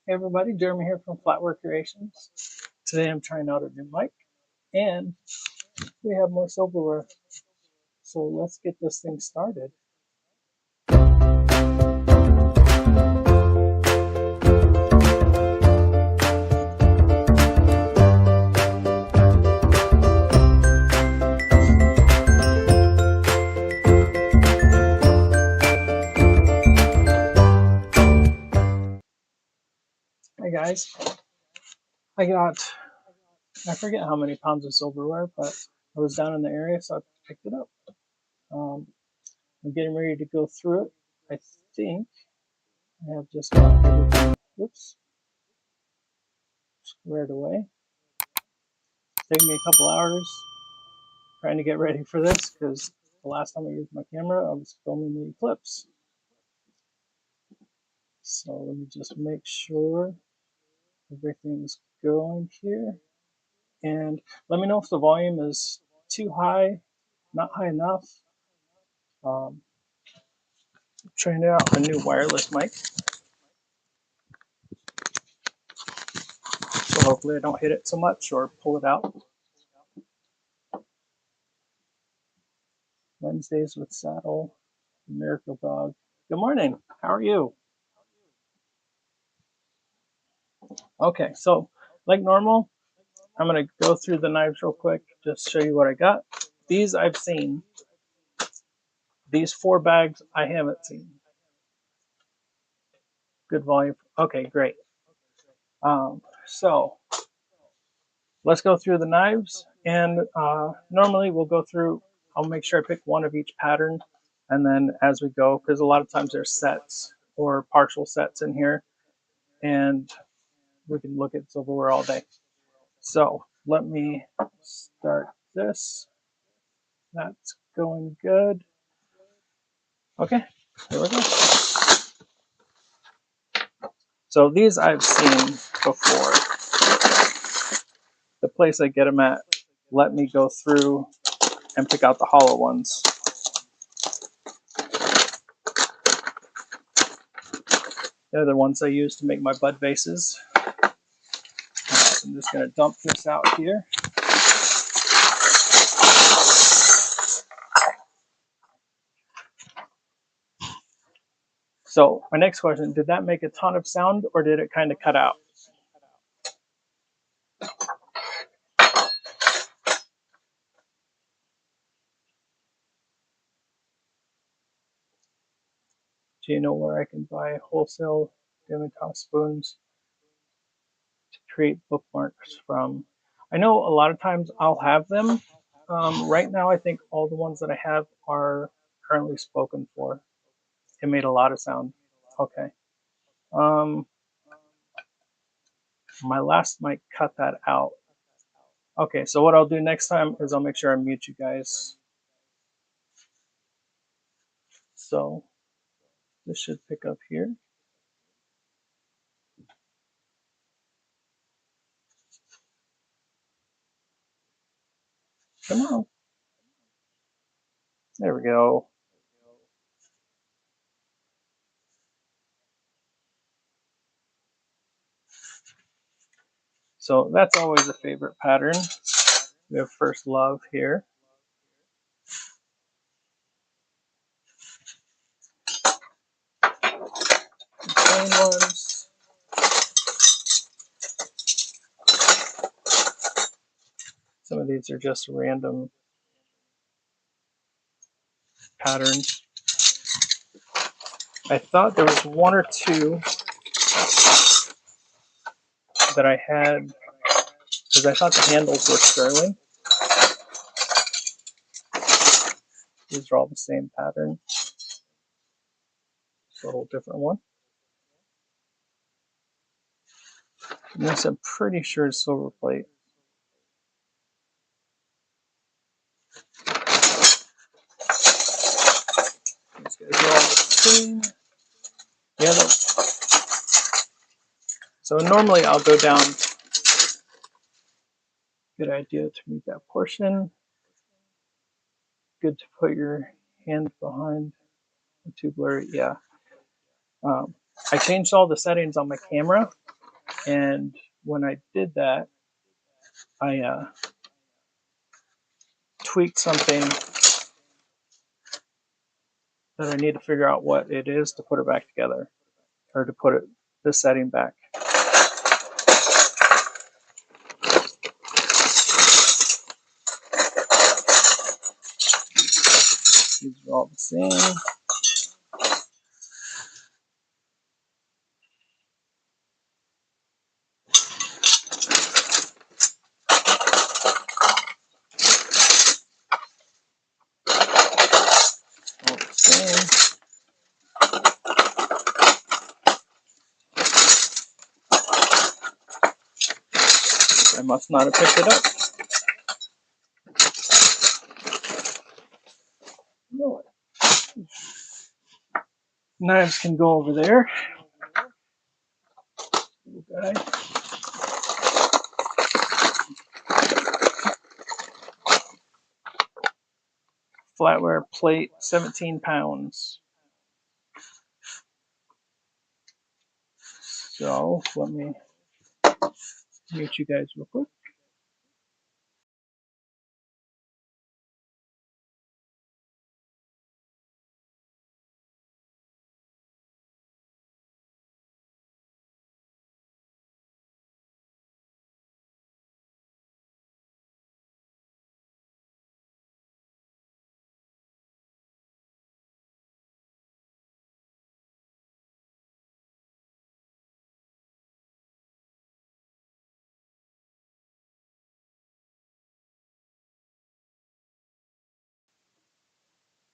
Hey everybody, Jeremy here from Flatware Creations. Today I'm trying out a new mic and we have more silverware. So let's get this thing started. Hey guys, I forget how many pounds of silverware, but I was down in the area so I picked it up. I'm getting ready to go through it. I think I have just about everything, squared away. It's taking me a couple hours trying to get ready for this because the last time I used my camera I was filming the eclipse. So let me just make sure everything's going here. And let me know if the volume is too high, not high enough. I'm trying out a new wireless mic. So hopefully I don't hit it so much or pull it out. Wednesdays with Saddle, Miracle Dog. Good morning, how are you? Okay, so like normal, I'm gonna go through the knives real quick, just show you what I got. These I've seen. These 4 bags I haven't seen. Good volume. Okay, great. So let's go through the knives, and normally we'll go through, I'll make sure I pick one of each pattern, and then as we go, because a lot of times there's sets or partial sets in here, and we can look at silverware all day. So let me start this. That's going good. Okay, here we go. So these I've seen before. The place I get them at let me go through and pick out the hollow ones. They're the ones I use to make my bud vases. I'm just going to dump this out here. So my next question, did that make a ton of sound or did it kind of cut out? Do you know where I can buy wholesale Demitasse spoons to create bookmarks from? I know a lot of times I'll have them. Right now I think all the ones that I have are currently spoken for. It made a lot of sound. Okay. My last mic cut that out. Okay, so what I'll do next time is I'll make sure I mute you guys. So this should pick up here. Come on. There we go. So that's always a favorite pattern. We have First Love here. Plain ones. Some of these are just random patterns. I thought there was 1 or 2 that I had because I thought the handles were sterling. These are all the same pattern. It's a whole different one. And this I'm pretty sure is silver plate. These guys are all the same. Yeah, so normally I'll go down. Good idea to meet that portion. Good to put your hand behind. Too blurry, yeah. I changed all the settings on my camera And when I did that, I tweaked something that I need to figure out what it is to put it back together, or to put the setting back. These are all the same. All the same. I must not have picked it up. No. Knives can go over there. Okay. Flatware plate, 17 pounds. So let me mute you guys real quick.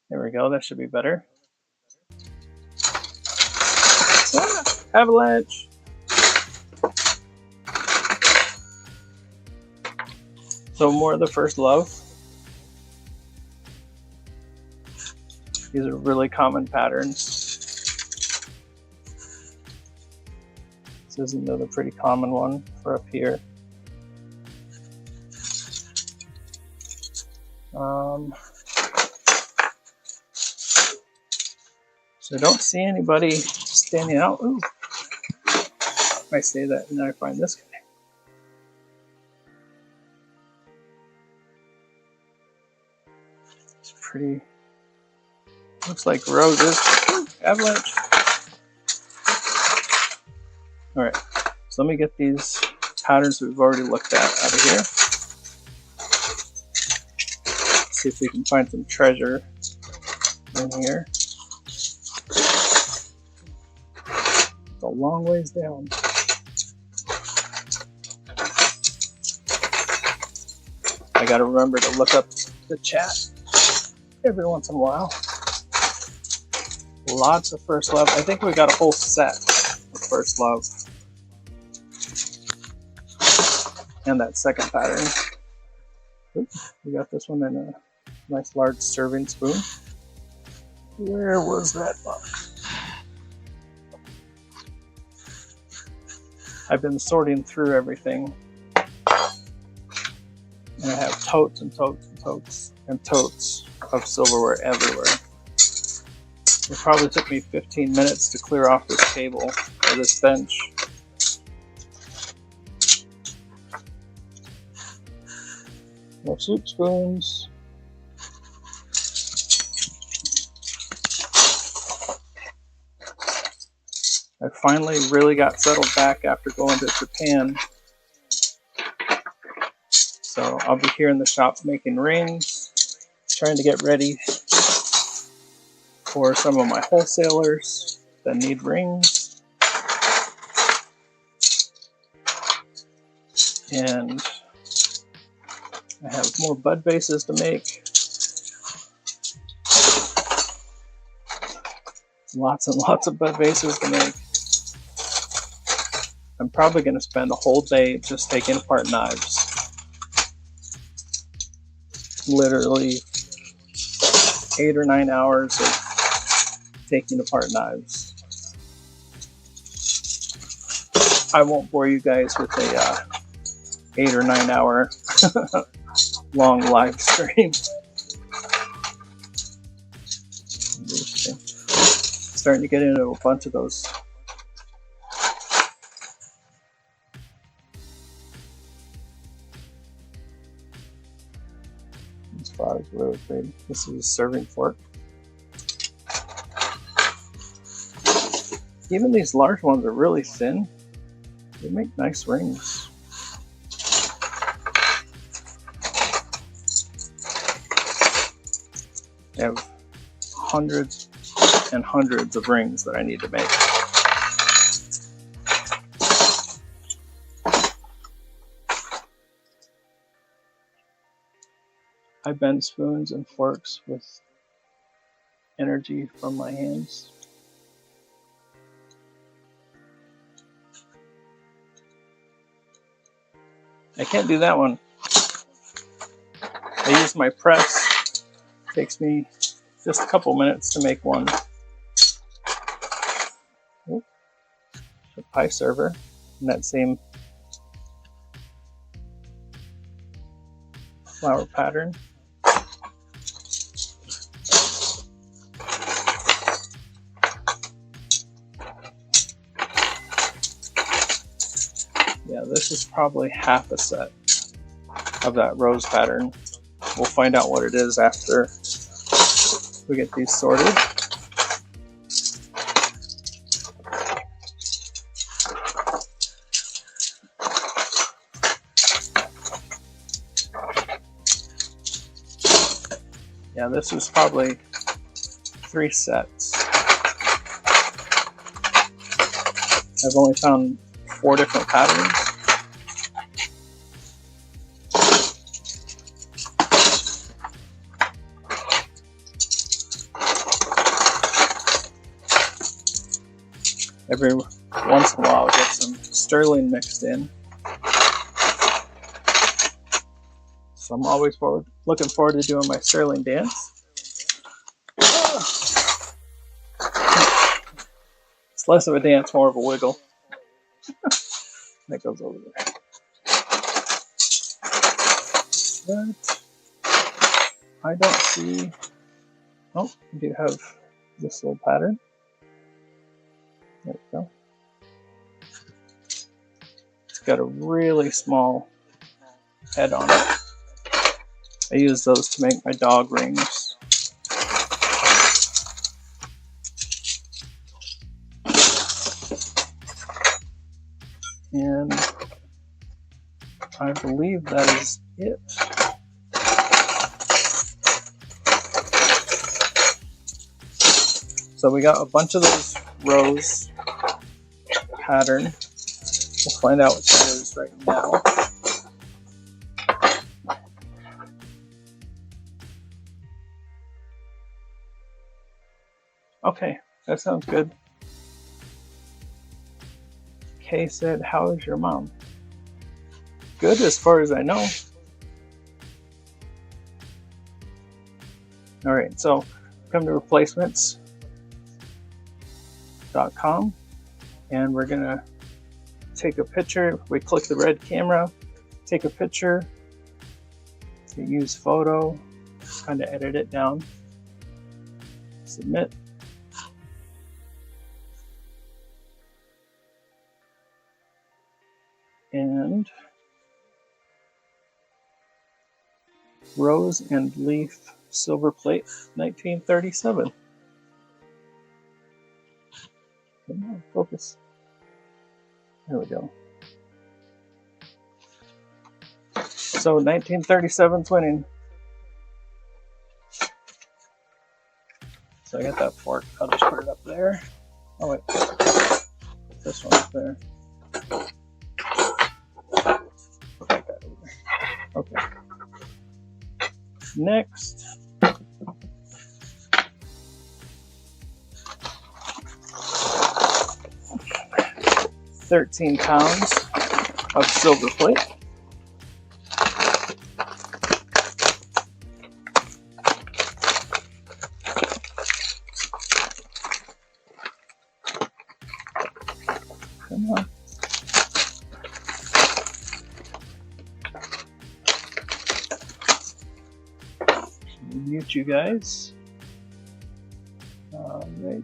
There we go. That should be better. Ah, avalanche. So more of the First Love. These are really common patterns. This is another pretty common one for up here. So I don't see anybody standing out. Ooh. I say that and then I find this guy. It's pretty, looks like roses. Ooh, avalanche. All right, so let me get these patterns we've already looked at out of here. See if we can find some treasure in here. It's a long ways down. I gotta remember to look up the chat every once in a while. Lots of First Love. I think we got a whole set of First Love. And that second pattern. Oops, we got this one in a nice large serving spoon. Where was that box? I've been sorting through everything. And I have totes and totes and totes and totes of silverware everywhere. It probably took me 15 minutes to clear off this table or this bench. No soup spoons. I finally really got settled back after going to Japan. So I'll be here in the shop making rings, trying to get ready for some of my wholesalers that need rings. And I have more bud bases to make. Lots and lots of bud bases to make. I'm probably going to spend a whole day just taking apart knives. Literally 8 or 9 hours of taking apart knives. I won't bore you guys with a 8 or 9 hour long live stream. Starting to get into a bunch of those Wow, it's really big. This is a serving fork. Even these large ones are really thin. They make nice rings. I have hundreds and hundreds of rings that I need to make. I bend spoons and forks with energy from my hands. I can't do that one. I use my press. It takes me just a couple minutes to make one. Oop. A pie server in that same flower pattern. Yeah, this is probably half a set of that rose pattern. We'll find out what it is after we get these sorted. Yeah, this is probably 3 sets. I've only found 4 different patterns. Every once in a while I'll get some sterling mixed in. So I'm always looking forward to doing my sterling dance. It's less of a dance, more of a wiggle. That goes over there. But I don't see. Oh, we do have this little pattern. There we go. It's got a really small head on it. I use those to make my dog rings. And I believe that is it. So we got a bunch of those rose pattern. We'll find out what that is right now. Okay, that sounds good. Kay said, "How is your mom?" Good as far as I know. All right, so come to replacements.com and we're gonna take a picture. We click the red camera, take a picture, use photo, kind of edit it down, submit. And rose and leaf silver plate, 1937. Come on, focus. There we go. So 1937's winning. So I got that fork. I'll just put it up there. Oh wait, this one up there. Put that guy over there. Okay. Next, £13 of silver plate. Come on. Mute you guys. All right.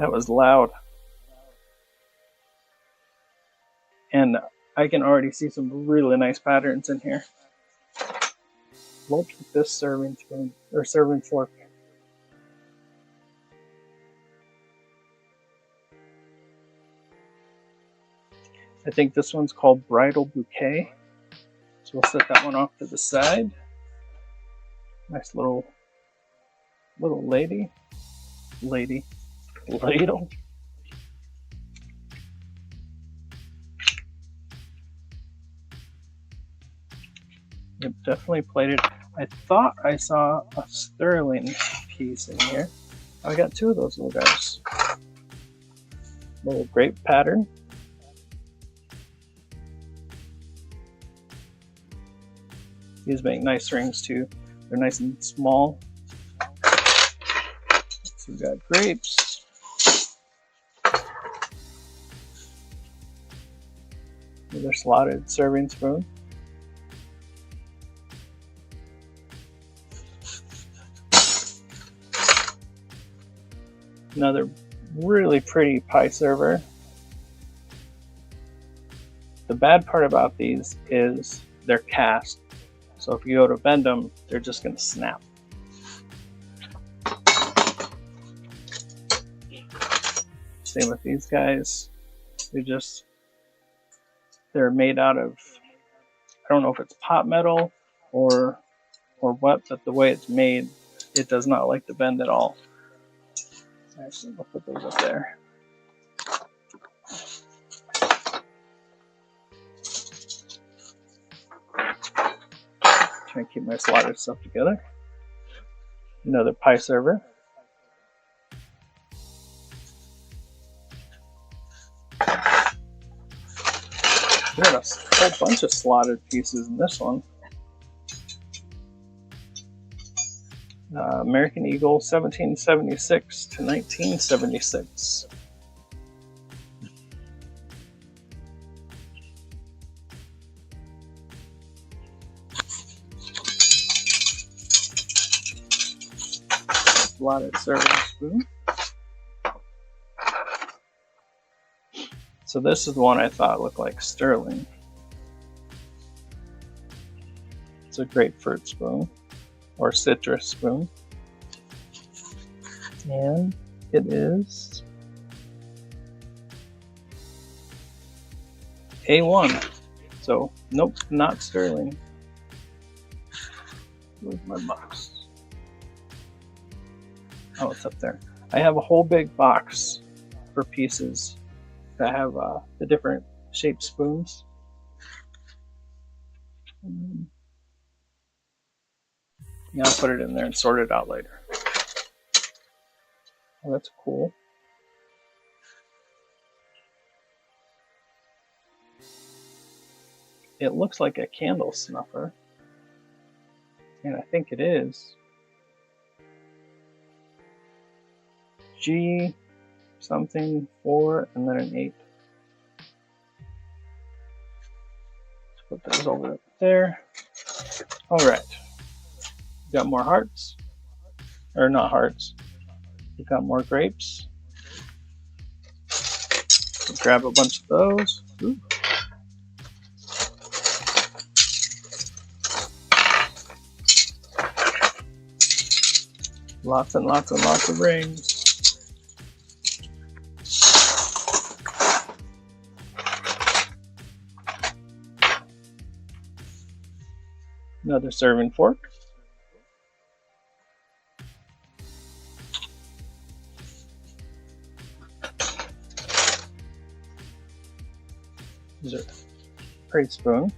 That was loud. And I can already see some really nice patterns in here. We'll keep this serving spoon, or serving fork. I think this one's called Bridal Bouquet. So we'll set that one off to the side. Nice little ladle. Yep, definitely plated. I thought I saw a sterling piece in here. I got two of those little guys. Little grape pattern. These make nice rings too. They're nice and small. So we've got grapes. Another slotted serving spoon. Another really pretty pie server. The bad part about these is they're cast. So if you go to bend them, they're just going to snap. Same with these guys. They're made out of, I don't know if it's pot metal or what, but the way it's made, it does not like to bend at all. Actually, I'll put those up there. Try and keep my slotted stuff together. Another pie server. We got a whole bunch of slotted pieces in this one. American Eagle 1776 to 1976. Slotted serving spoon. So this is the one I thought looked like sterling. It's a grapefruit spoon or citrus spoon. And it is A1. So nope, not sterling. Where's my box? Oh, it's up there. I have a whole big box for pieces that have the different shaped spoons. Yeah, I'll put it in there and sort it out later. Oh, that's cool. It looks like a candle snuffer, and I think it is. G something 4 and then an 8. Let's put those over there. All right. Got more hearts, or not hearts. We got more grapes. We'll grab a bunch of those. Ooh. Lots and lots and lots of rings. Another serving fork. These are pretty spoon.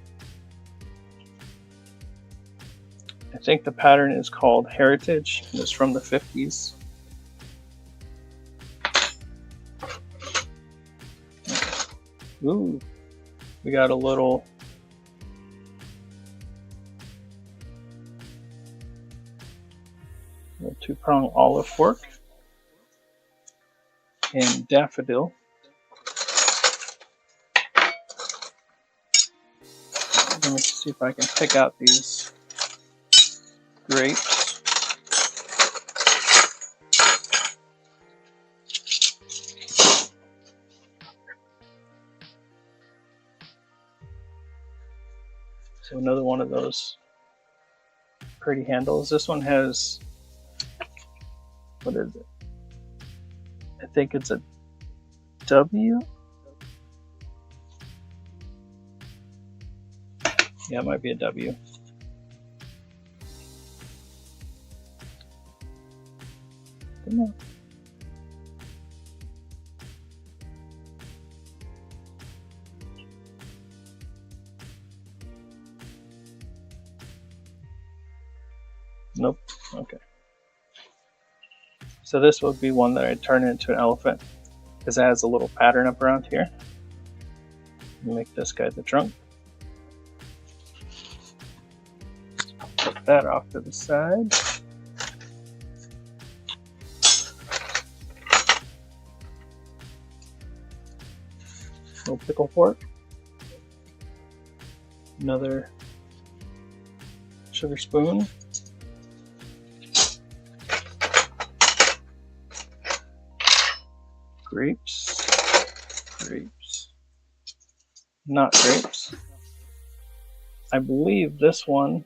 I think the pattern is called Heritage and it's from the 50s. Ooh, we got a little two-prong olive fork and daffodil. Let me see if I can pick out these grapes. So another one of those pretty handles. This one has, what is it? I think it's a W. Yeah, it might be a W. Come on. Nope. Okay. So this would be one that I'd turn into an elephant because it has a little pattern up around here. Make this guy the trunk. Put that off to the side. Little pickle fork. Another sugar spoon. Grapes, not grapes. I believe this one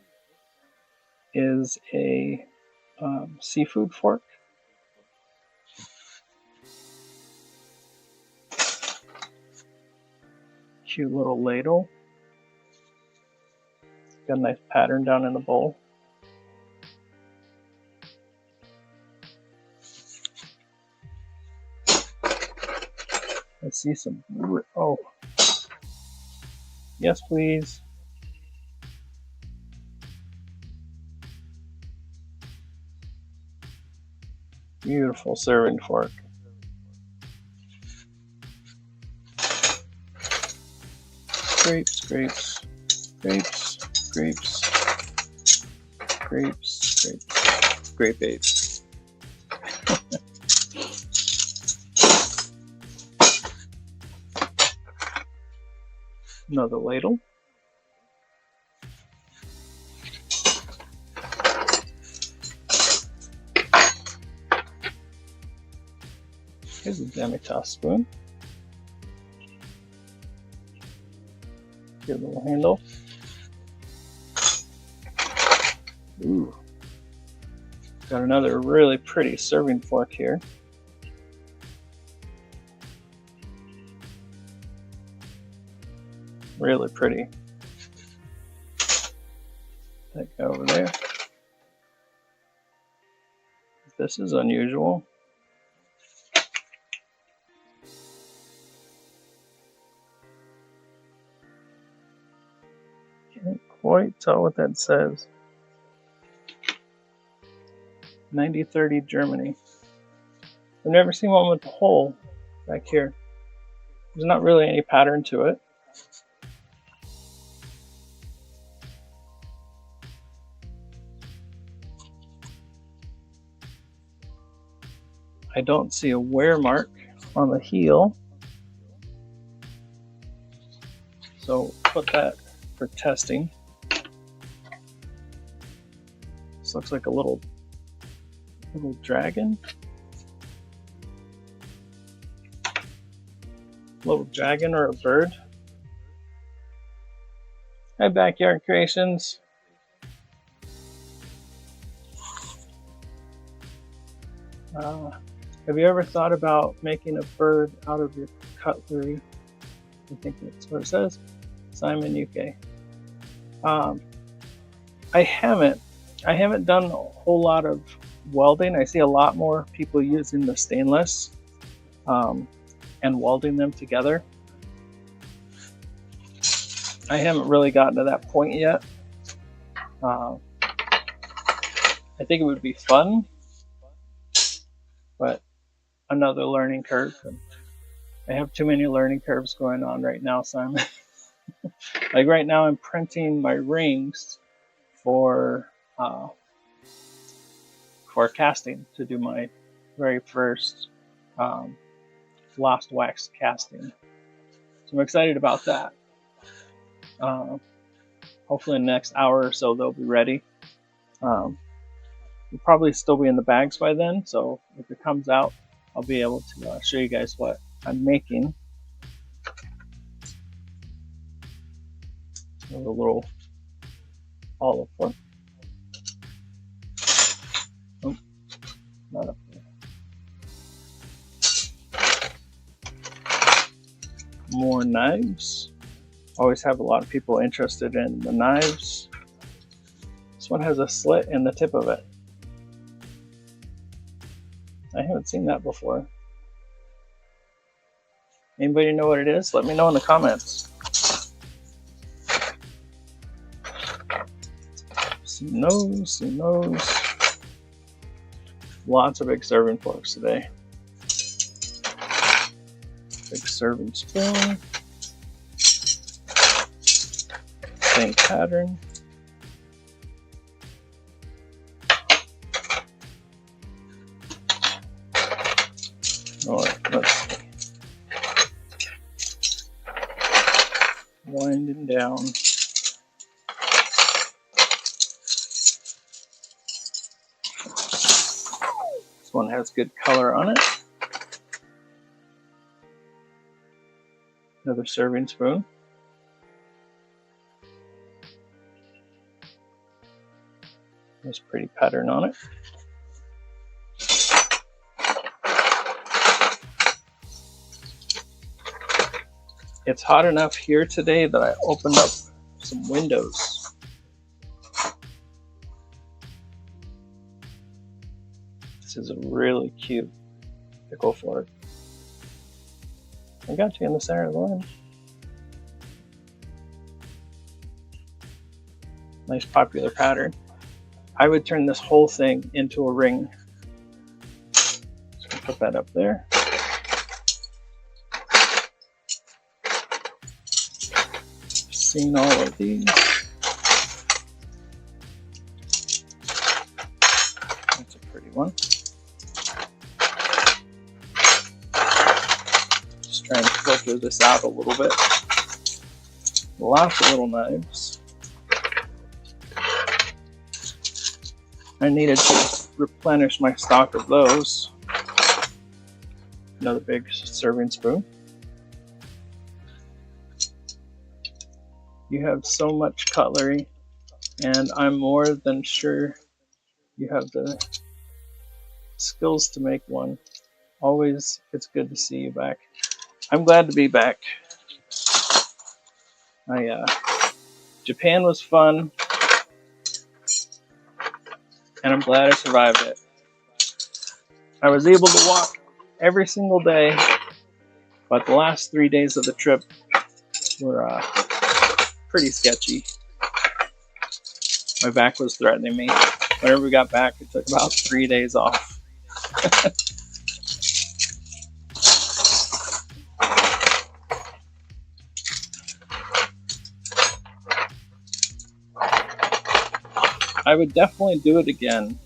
is a seafood fork. Cute little ladle. Got a nice pattern down in the bowl. I see some, oh, yes please. Beautiful serving fork. Grapes, grapes, grapes, grapes, grapes, grapes, grape ape. Another ladle. Here's a demi-tasse spoon. Get a little handle. Ooh. Got another really pretty serving fork here. Really pretty. That guy over there. This is unusual. Can't quite tell what that says. 90-30 Germany. I've never seen one with a hole back here. There's not really any pattern to it. I don't see a wear mark on the heel, so put that for testing. This looks like a little dragon. Little dragon or a bird. Hi, Backyard Creations. Have you ever thought about making a bird out of your cutlery? I think that's what it says. Simon, UK. I haven't done a whole lot of welding. I see a lot more people using the stainless and welding them together. I haven't really gotten to that point yet. I think it would be fun, but another learning curve. I have too many learning curves going on right now, Simon. Like right now I'm printing my rings for casting, to do my very first lost wax casting. So I'm excited about that. Hopefully in the next hour or so they'll be ready. We'll probably still be in the bags by then, so if it comes out, I'll be able to show you guys what I'm making. A little all of what? Oh, not up there. More knives. Always have a lot of people interested in the knives. This one has a slit in the tip of it. I haven't seen that before. Anybody know what it is? Let me know in the comments. Some nose. Lots of big serving forks today. Big serving spoon. Same pattern. Alright, let's see. Winding down. This one has good color on it. Another serving spoon. There's a pretty pattern on it. It's hot enough here today that I opened up some windows. This is a really cute pickle fork. I got you in the center of the line. Nice popular pattern. I would turn this whole thing into a ring. So put that up there. Seen all of these. That's a pretty one. Just trying to filter this out a little bit. Lots of little knives. I needed to replenish my stock of those. Another big serving spoon. You have so much cutlery, and I'm more than sure you have the skills to make one. Always, it's good to see you back. I'm glad to be back. Japan was fun, and I'm glad I survived it. I was able to walk every single day, but the last 3 days of the trip were pretty sketchy. My back was threatening me. Whenever we got back, it took about 3 days off. I would definitely do it again.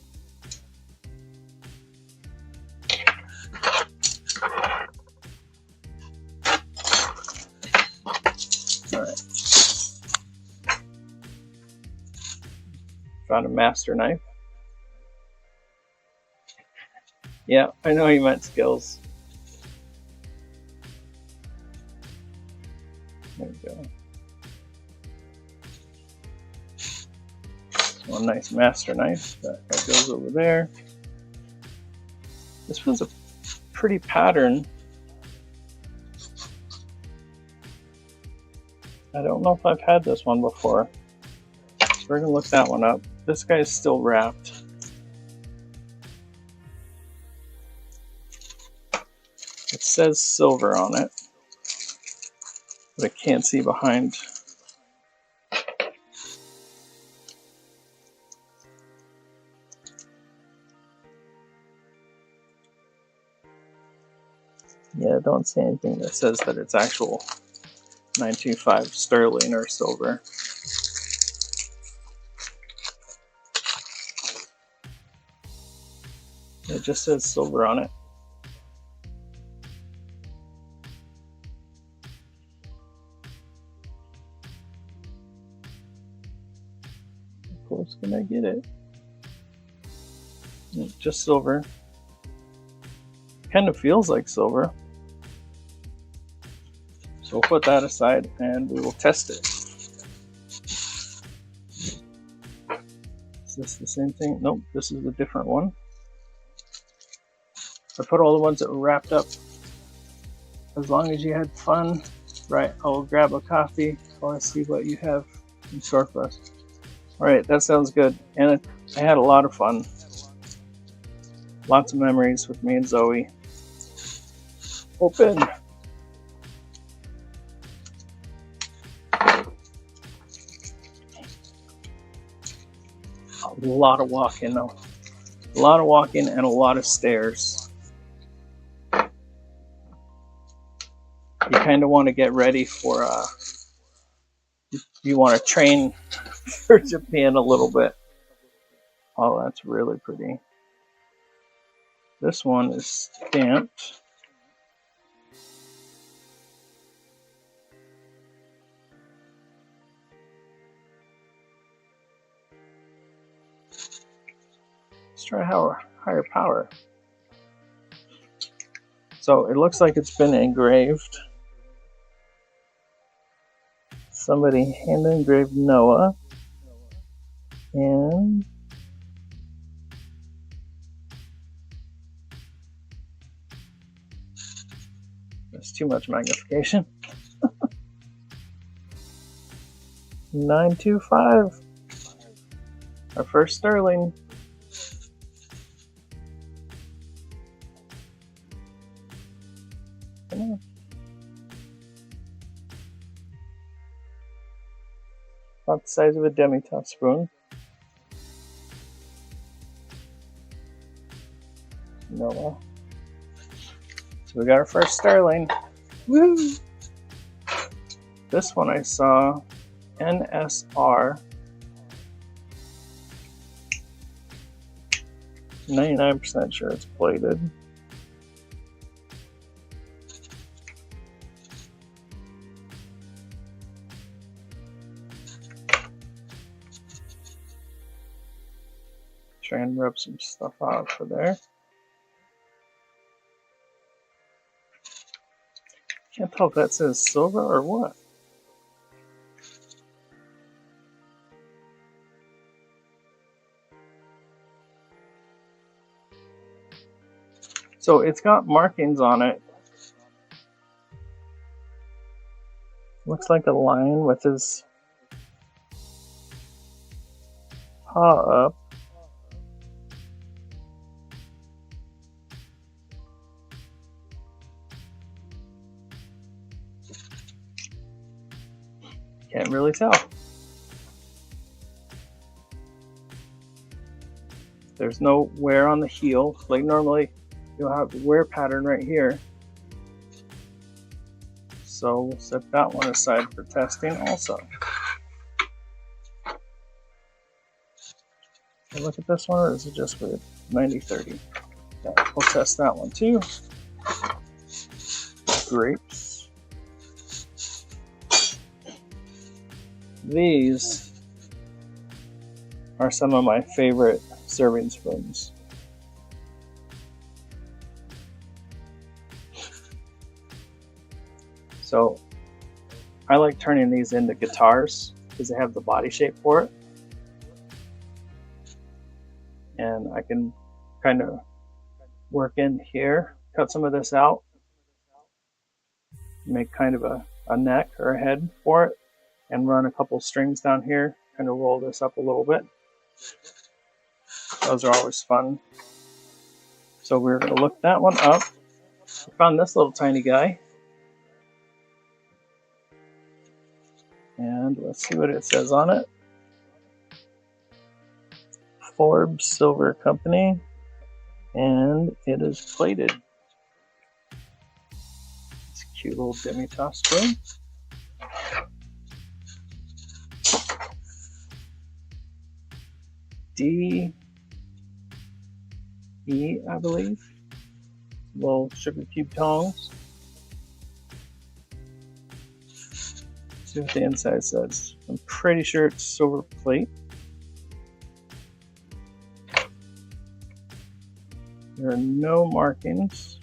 Found a master knife. Yeah, I know you meant skills. There we go. One nice master knife that goes over there. This was a pretty pattern. I don't know if I've had this one before. So we're gonna look that one up. This guy is still wrapped. It says silver on it, but I can't see behind. Yeah, I don't see anything that says that it's actual 925 sterling or silver. It just says silver on it. Of course, can I get it? Just silver. Kind of feels like silver. So we'll put that aside and we will test it. Is this the same thing? Nope, this is a different one. I put all the ones that were wrapped up. As long as you had fun, right? I'll grab a coffee while I see what you have in store for us. All right, that sounds good. And I had a lot of fun. Lots of memories with me and Zoe. Open. A lot of walking though. A lot of walking and a lot of stairs. You kind of want to get ready for, you want to train for Japan a little bit. Oh, that's really pretty. This one is stamped. Let's try higher power. So it looks like it's been engraved. Somebody hand engraved Noah. And that's too much magnification. 925. Our first sterling. Come on. About the size of a demi-top spoon. Noah. So we got our first sterling. Woo! This one I saw NSR. 99% sure it's plated. Try and rub some stuff out for there. Can't tell if that says silver or what. So it's got markings on it. Looks like a lion with his paw up. Can't really tell. There's no wear on the heel. Like normally you'll have the wear pattern right here. So we'll set that one aside for testing also. Can I look at this one, or is it just weird? 90-30. Yeah, we'll test that one too. Grapes. These are some of my favorite serving spoons. So I like turning these into guitars because they have the body shape for it. And I can kind of work in here, cut some of this out, make kind of a neck or a head for it, and run a couple strings down here, kind of roll this up a little bit. Those are always fun. So we're going to look that one up. We found this little tiny guy. And let's see what it says on it. Forbes Silver Company. And it is plated. It's a cute little demi-top spoon. DE, I believe. Little sugar cube tongs. See what the inside says. I'm pretty sure it's silver plate. There are no markings.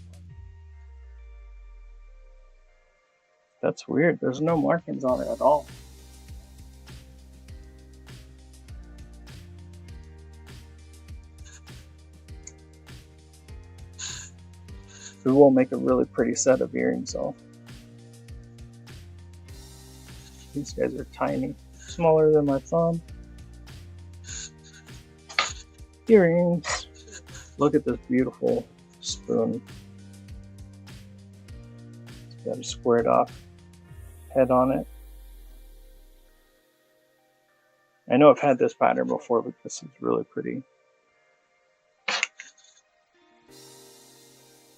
That's weird. There's no markings on it at all. It will make a really pretty set of earrings though. These guys are tiny, smaller than my thumb. Earrings. Look at this beautiful spoon. It's got a squared off head on it. I know I've had this pattern before, but this is really pretty.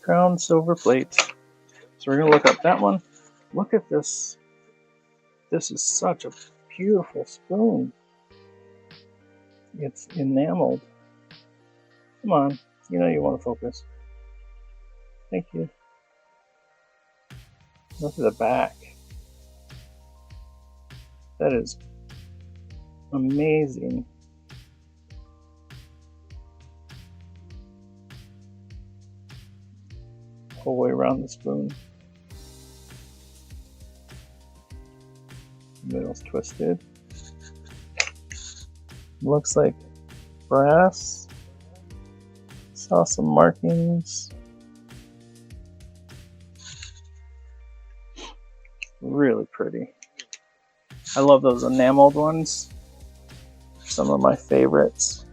Crown silver plate. So we're going to look up that one. Look at this. This is such a beautiful spoon. It's enameled. Come on, you know you want to focus. Thank you. Look at the back. That is amazing. Whole way around the spoon. The middle's twisted. Looks like brass. Saw some markings. Really pretty. I love those enameled ones. Some of my favorites.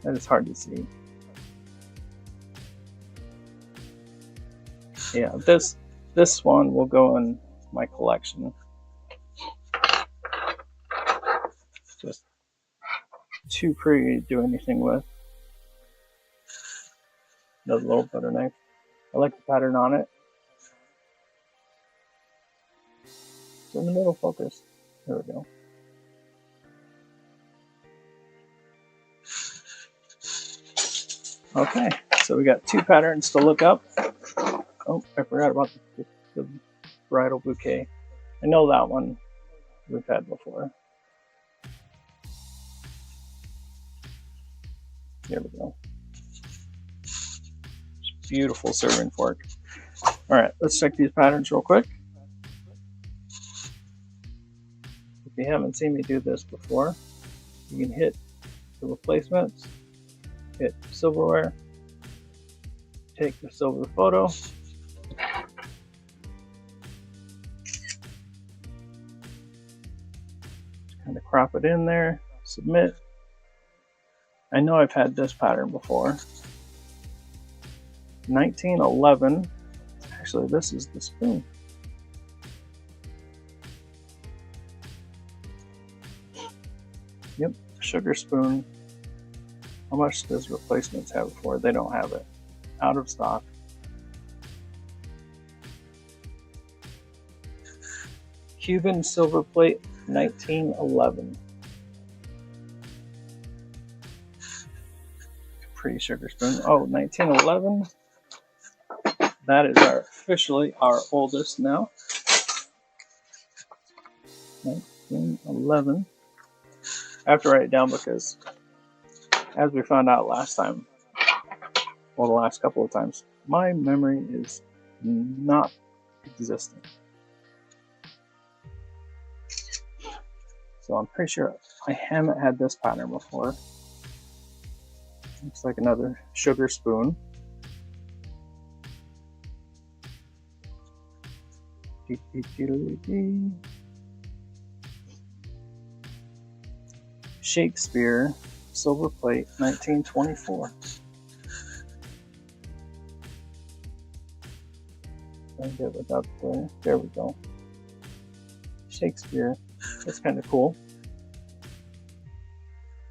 That is hard to see. Yeah, this one will go in my collection. Just too pretty to do anything with. Another little butter knife. I like the pattern on it. It's in the middle focus. There we go. Okay, so we got two patterns to look up. Oh, I forgot about the bridal bouquet. I know that one we've had before. There we go. Beautiful serving fork. All right, let's check these patterns real quick. If you haven't seen me do this before, you can hit the replacements, hit silverware, take the silver photo, kind of crop it in there, submit. I know I've had this pattern before. 1911. Actually, this is the spoon. Yep, sugar spoon. How much does replacements have it for? They don't have it. Out of stock. Cuban silver plate, 1911. Pretty sugar spoon. Oh, 1911. That is officially our oldest now. 1911. I have to write it down because, as we found out last time, well, the last couple of times, my memory is not existing. So I'm pretty sure I haven't had this pattern before. Looks like another sugar spoon. Shakespeare, silver plate, 1924. I'll get without the glare. There we go. Shakespeare. That's kind of cool.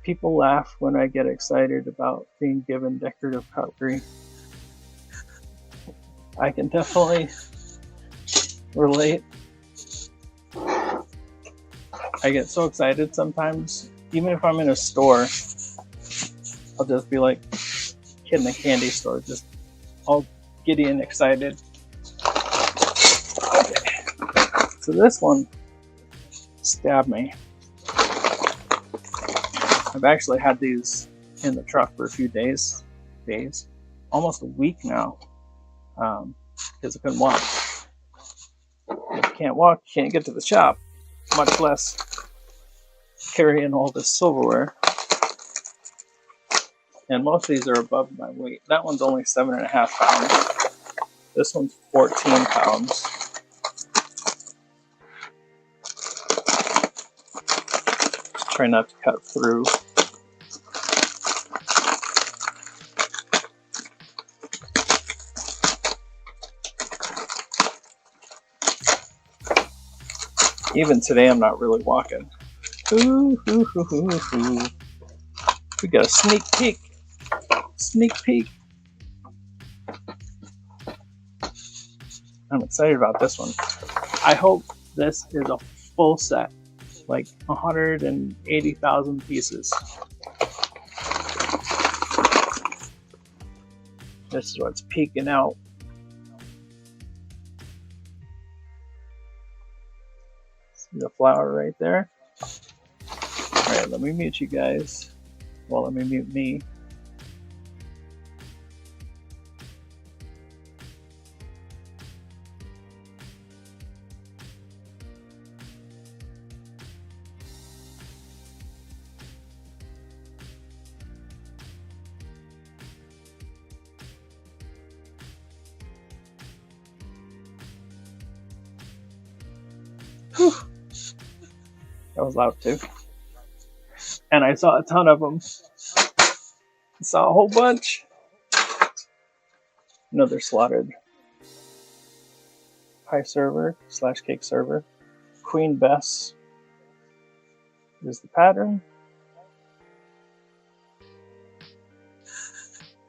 People laugh when I get excited about being given decorative cutlery. I can definitely relate. I get so excited sometimes, even if I'm in a store, I'll just be like kid in a candy store, just all giddy and excited. Okay. So this one stabbed me. I've actually had these in the truck for a few days, almost a week now, because I couldn't walk. If you can't walk, you can't get to the shop, much less carrying all this silverware. And most of these are above my weight. That one's only 7.5 pounds. This one's 14 pounds. Just try not to cut through. Even today, I'm not really walking. Ooh, ooh, ooh, ooh, ooh. We got a sneak peek. Sneak peek. I'm excited about this one. I hope this is a full set, like 180,000 pieces. This is what's peeking out. See the flower right there? Alright, let me mute you guys. Well, let me mute me. Whew. That was loud too. And I saw a ton of them. I saw a whole bunch. Another slotted pie server / cake server. Queen Bess is the pattern.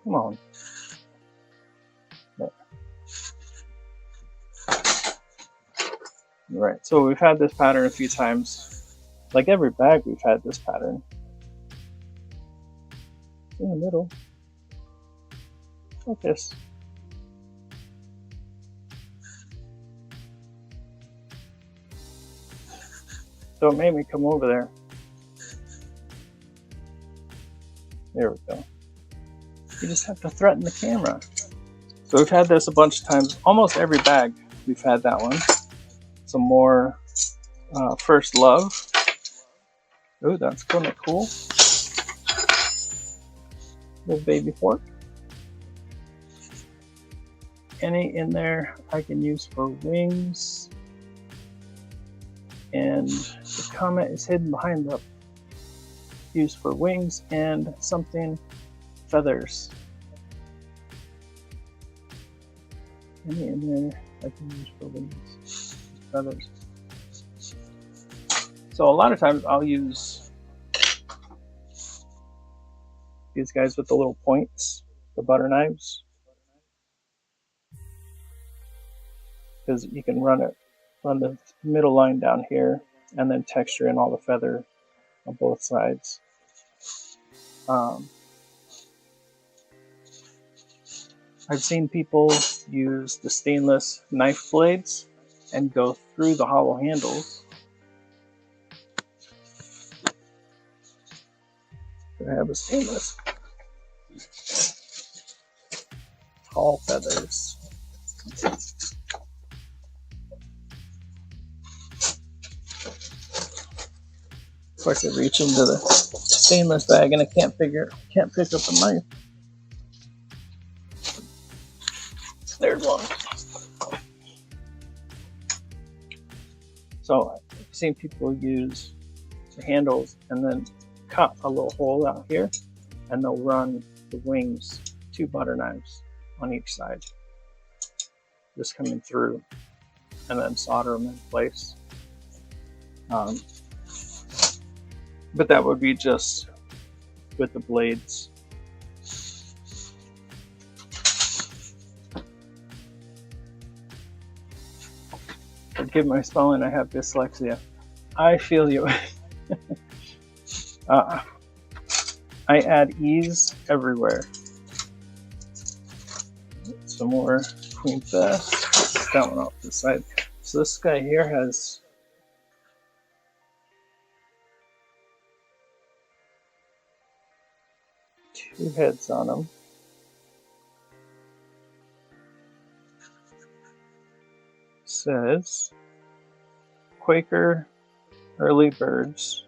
Come on. There. Right, so we've had this pattern a few times. Like every bag, we've had this pattern. In the middle. Focus. So it made me come over there. There we go. You just have to threaten the camera. So we've had this a bunch of times. Almost every bag, we've had that one. Some more First Love. Oh, that's kind of cool. Little baby fork. Any in there I can use for wings. And the comment is hidden behind the used for wings and something feathers. Any in there I can use for wings, feathers. So a lot of times I'll use these guys with the little points, the butter knives, because you can run the middle line down here and then texture in all the feather on both sides. I've seen people use the stainless knife blades and go through the hollow handles. I have a stainless. Tall feathers. Of course, I reach into the stainless bag and I can't pick up a knife. There's one. So I've seen people use the handles and then cut a little hole out here, and they'll run the wings 2 butter knives on each side, just coming through, and then solder them in place. But that would be just with the blades. Forgive my spelling, I have dyslexia. I feel you. I add ease everywhere. Some more Queen Bess. That one off to the side. So this guy here has 2 heads on them. Says Quaker early birds.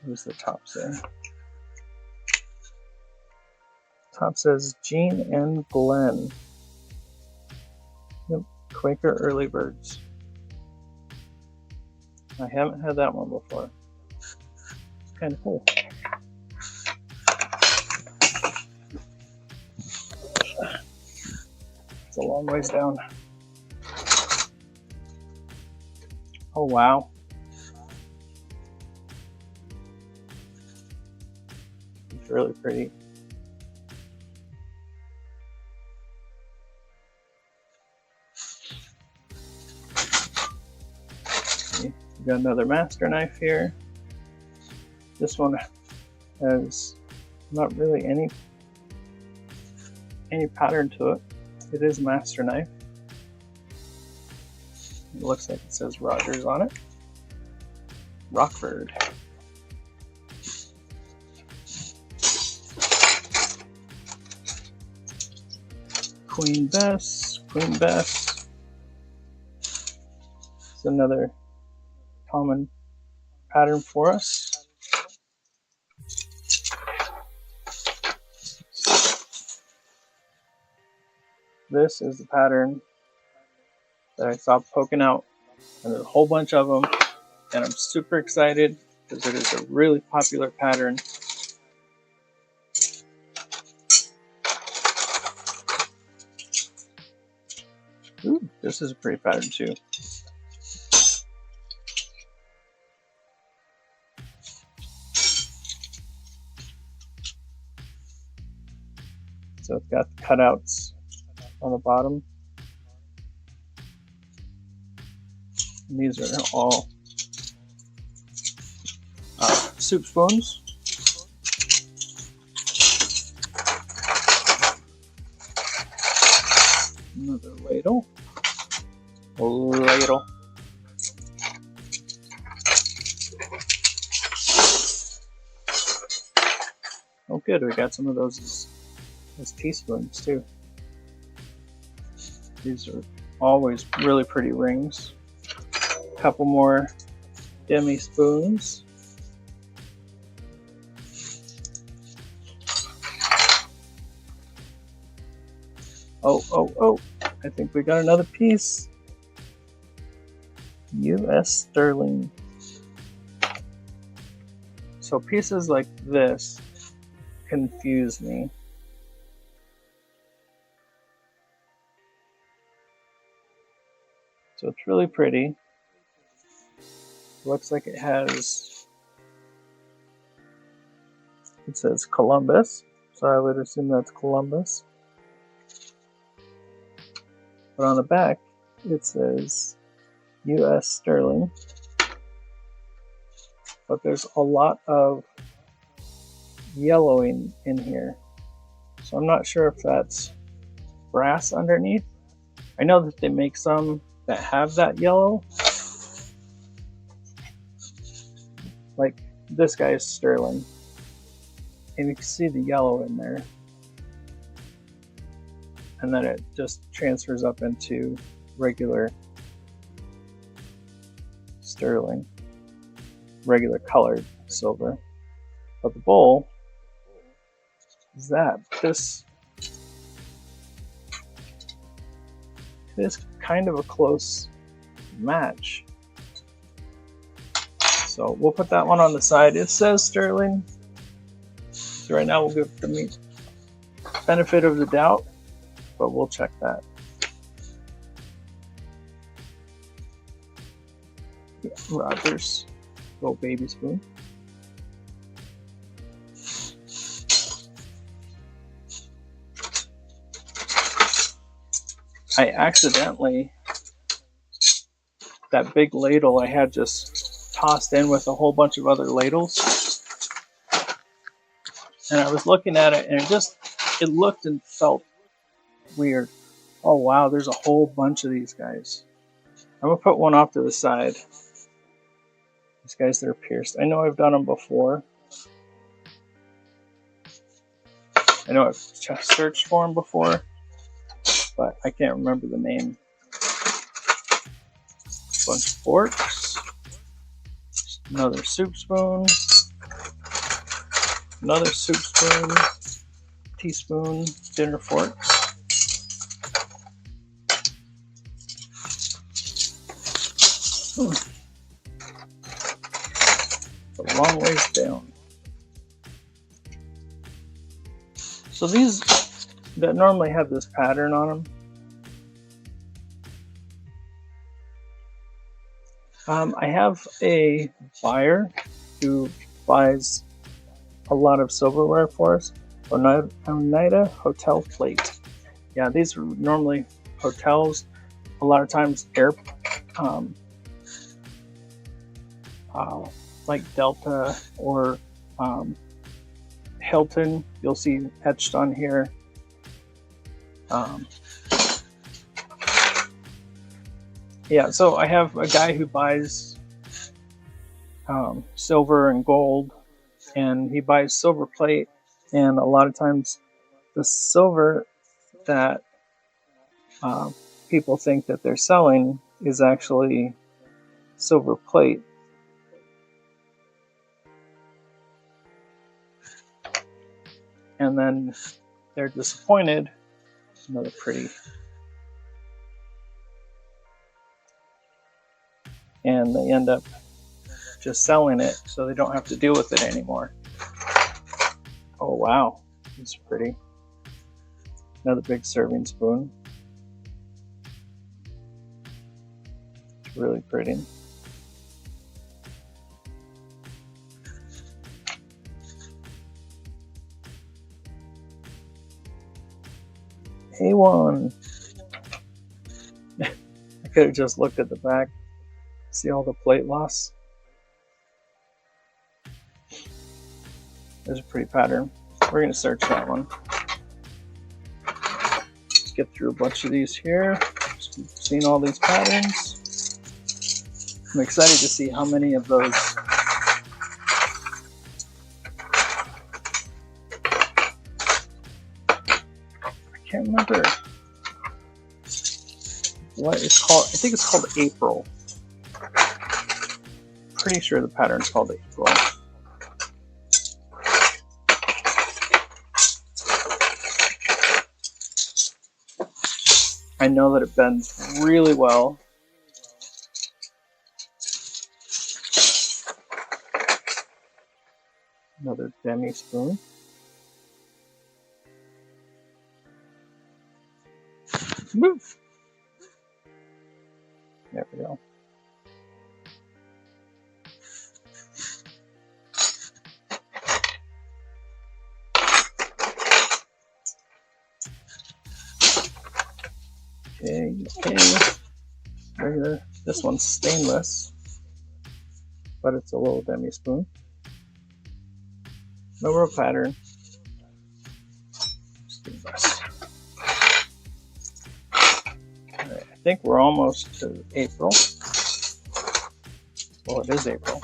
What does the top say? Top says Jean and Glenn. Yep, Quaker early birds. I haven't had that one before. It's kind of cool. It's a long ways down. Oh wow. It's really pretty. We got another master knife here. This one has not really any pattern to it. It is a master knife. It looks like it says Rogers on it. Rockford. Queen Bess. Queen Bess. It's another common pattern for us. This is the pattern that I saw poking out, and there's a whole bunch of them, and I'm super excited because it is a really popular pattern. Ooh, this is a pretty pattern too. So it's got cutouts on the bottom. And these are all soup spoons. Another ladle. Ladle. Oh good, we got some of those as teaspoons too. These are always really pretty rings. A couple more demi spoons. Oh, I think we got another piece. US sterling. So pieces like this confuse me. So it's really pretty. Looks like it has, it says Columbus, so I would assume that's Columbus. But on the back, it says US sterling. But there's a lot of yellowing in here. So I'm not sure if that's brass underneath. I know that they make some that have that yellow. Like this guy is sterling. And you can see the yellow in there. And then it just transfers up into regular sterling, regular colored silver. But the bowl is that. This is kind of a close match. So we'll put that one on the side. It says sterling. So right now we'll give the benefit of the doubt, but we'll check that. Yeah, Rogers, little baby spoon. I accidentally, that big ladle I had just tossed in with a whole bunch of other ladles. And I was looking at it and it looked and felt weird. Oh wow, there's a whole bunch of these guys. I'm gonna put one off to the side. These guys that are pierced. I know I've done them before, I know I've searched for them before, but I can't remember the name. Bunch of forks, another soup spoon, another soup spoon, teaspoon, dinner forks. It's a long ways down. So these that normally have this pattern on them, I have a buyer who buys a lot of silverware for us. Oneida Hotel Plate. Yeah, these are normally hotels. A lot of times like Delta or Hilton, you'll see etched on here. Yeah, so I have a guy who buys silver and gold, and he buys silver plate, and a lot of times the silver that people think that they're selling is actually silver plate. And then they're disappointed. Another pretty. And they end up just selling it so they don't have to deal with it anymore. Oh wow, it's pretty. Another big serving spoon. It's really pretty. A1. I could have just looked at the back. See all the plate loss? There's a pretty pattern. We're going to search that one. Let's get through a bunch of these here. Just keep seeing all these patterns. I'm excited to see how many of those I can't remember what it's called. I think it's called April. Pretty sure the pattern's called April. I know that it bends really well. Another demi spoon. Move. There we go. Okay. Regular. This one's stainless, but it's a little demi spoon. No real pattern. Stainless. Alright, I think we're almost to April. Well, it is April.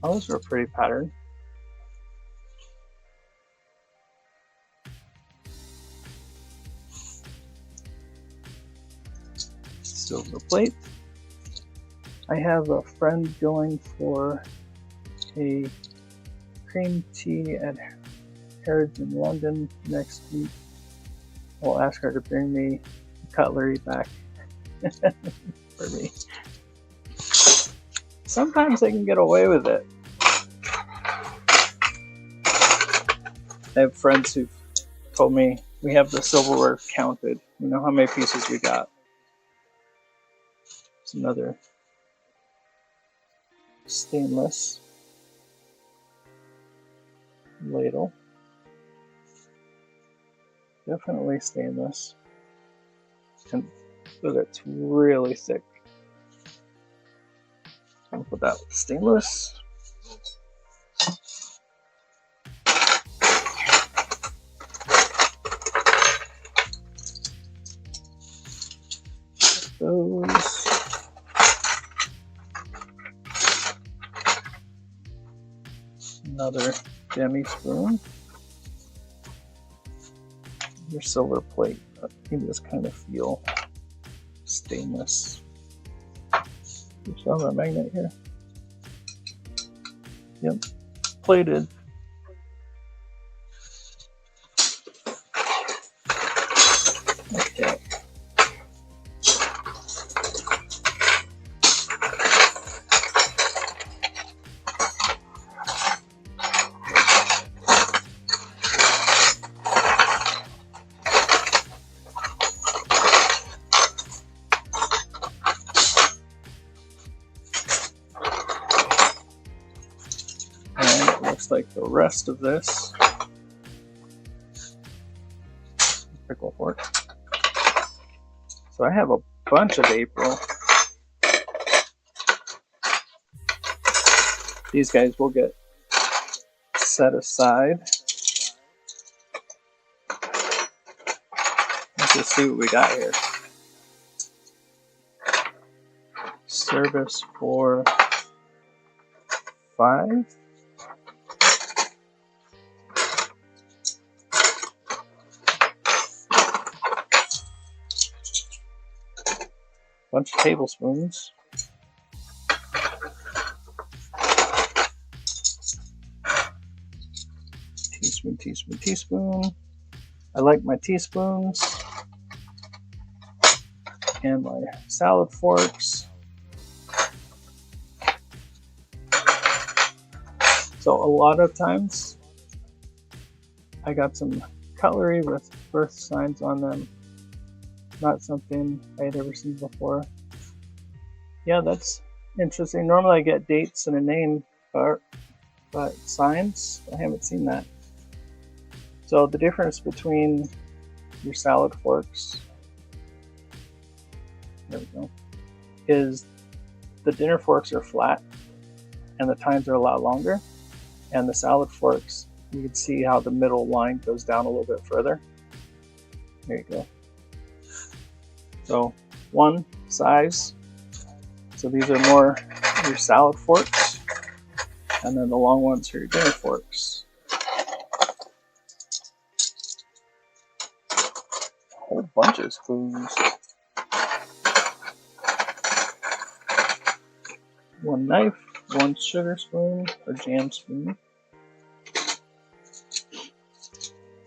Oh, those are a pretty pattern. Silver plate. I have a friend going for a cream tea at Harrods in London next week. I'll ask her to bring me cutlery back for me. Sometimes they can get away with it. I have friends who've told me we have the silverware counted. You know how many pieces we got. It's another stainless ladle. Definitely stainless. And look, it's really thick. I'll put that with stainless. Those. Another demi spoon. Your silver plate. You just kind of feel stainless. You still have a magnet here? Yep, plated. Okay. Like the rest of this pickle fork. So I have a bunch of April. These guys will get set aside. Let's just see what we got here. Service for 5. Bunch of tablespoons. Teaspoon, teaspoon, teaspoon. I like my teaspoons and my salad forks. So a lot of times I got some cutlery with birth signs on them. Not something I had ever seen before. Yeah, that's interesting. Normally I get dates and a name, but signs, I haven't seen that. So the difference between your salad forks, there we go, is the dinner forks are flat and the tines are a lot longer. And the salad forks, you can see how the middle line goes down a little bit further. There you go. So one size, so these are more your salad forks, and then the long ones are your dinner forks. A whole bunch of spoons. One knife, one sugar spoon or jam spoon.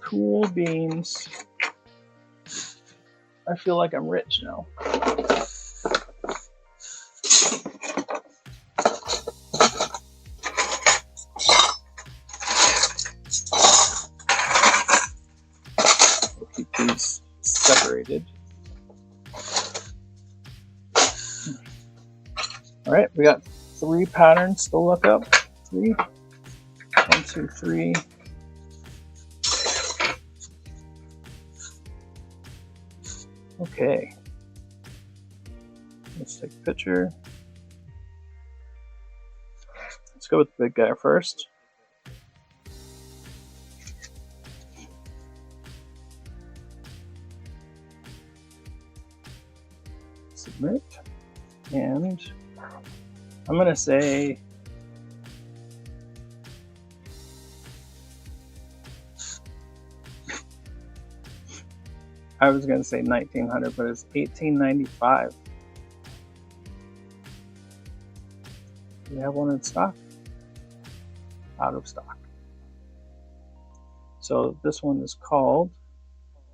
Cool beans. I feel like I'm rich now. We'll keep these separated. All right, we got 3 patterns to look up. 3. 1, 2, 3. Okay, let's take a picture. Let's go with the big guy first. Submit, and I'm going to say I was going to say 1900, but it's 1895. Do we have one in stock? Out of stock. So this one is called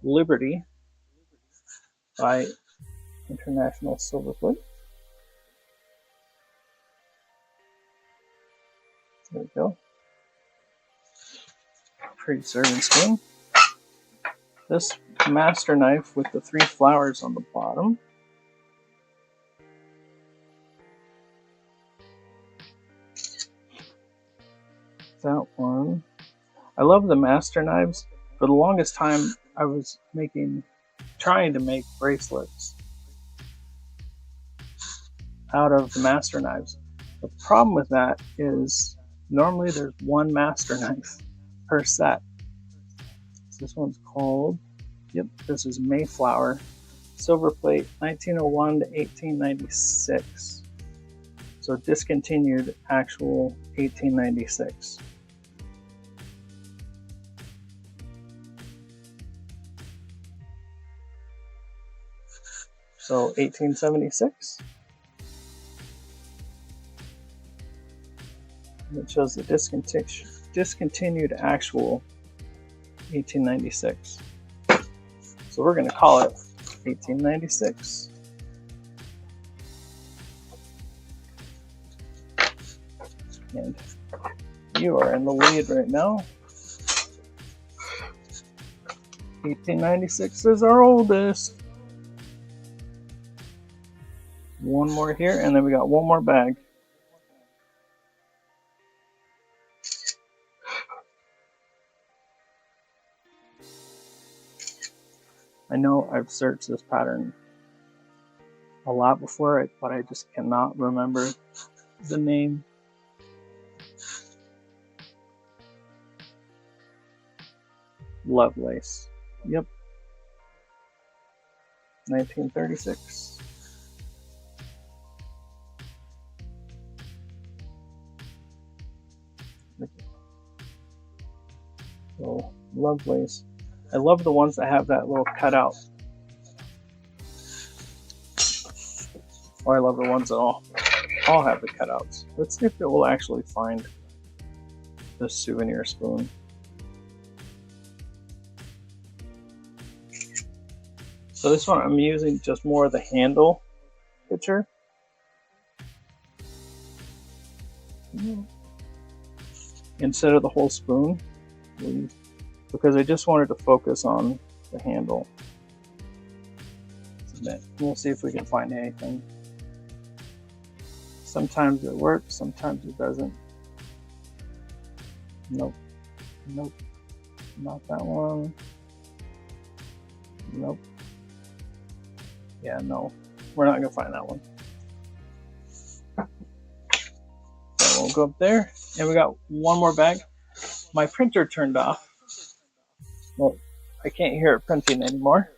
Liberty by International Silverware. There we go. Pretty serving spoon. This master knife with the 3 flowers on the bottom. That one. I love the master knives. For the longest time, I was trying to make bracelets out of the master knives. The problem with that is normally there's 1 master knife per set. So this one's called, yep, this is Mayflower. Silver plate, 1901 to 1896. So discontinued actual 1896. So 1876. And it shows the discontinued actual 1896. So we're going to call it 1896. And you are in the lead right now. 1896 is our oldest. One more here, and then we got one more bag. I know I've searched this pattern a lot before, but I just cannot remember the name. Lovelace. Yep. 1936. So, Lovelace. I love the ones that have that little cutout. Or I love the ones that all have the cutouts. Let's see if it will actually find the souvenir spoon. So this one I'm using just more of the handle picture. Instead of the whole spoon. Because I just wanted to focus on the handle. We'll see if we can find anything. Sometimes it works, sometimes it doesn't. Nope. Nope. Not that one. Nope. Yeah, no. We're not going to find that one. So we'll go up there. And we got one more bag. My printer turned off. Well, I can't hear it printing anymore.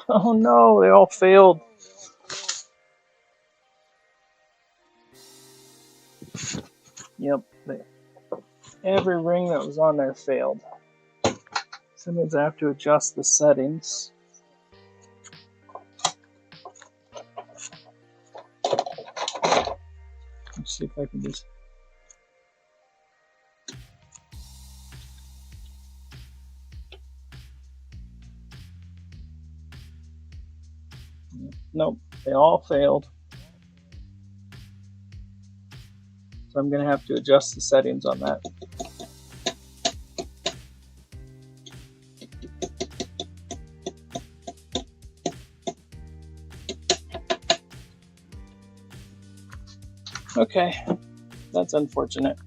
Oh no, they all failed. Yep, every ring that was on there failed. So that means I have to adjust the settings. Let's see if I can just... Nope, they all failed. So I'm going to have to adjust the settings on that. Okay, that's unfortunate.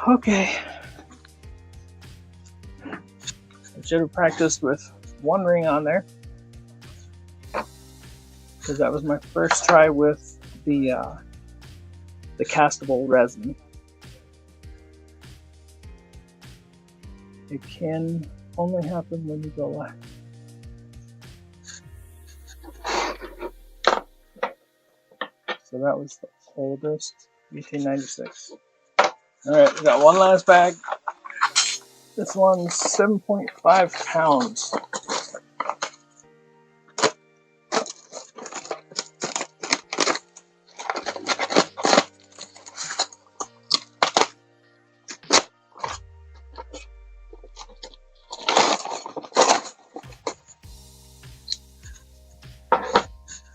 Okay. I should have practiced with one ring on there, because that was my first try with the castable resin. It can only happen when you go live. So that was the oldest, 1896. Alright, we got one last bag. This one's 7.5 pounds.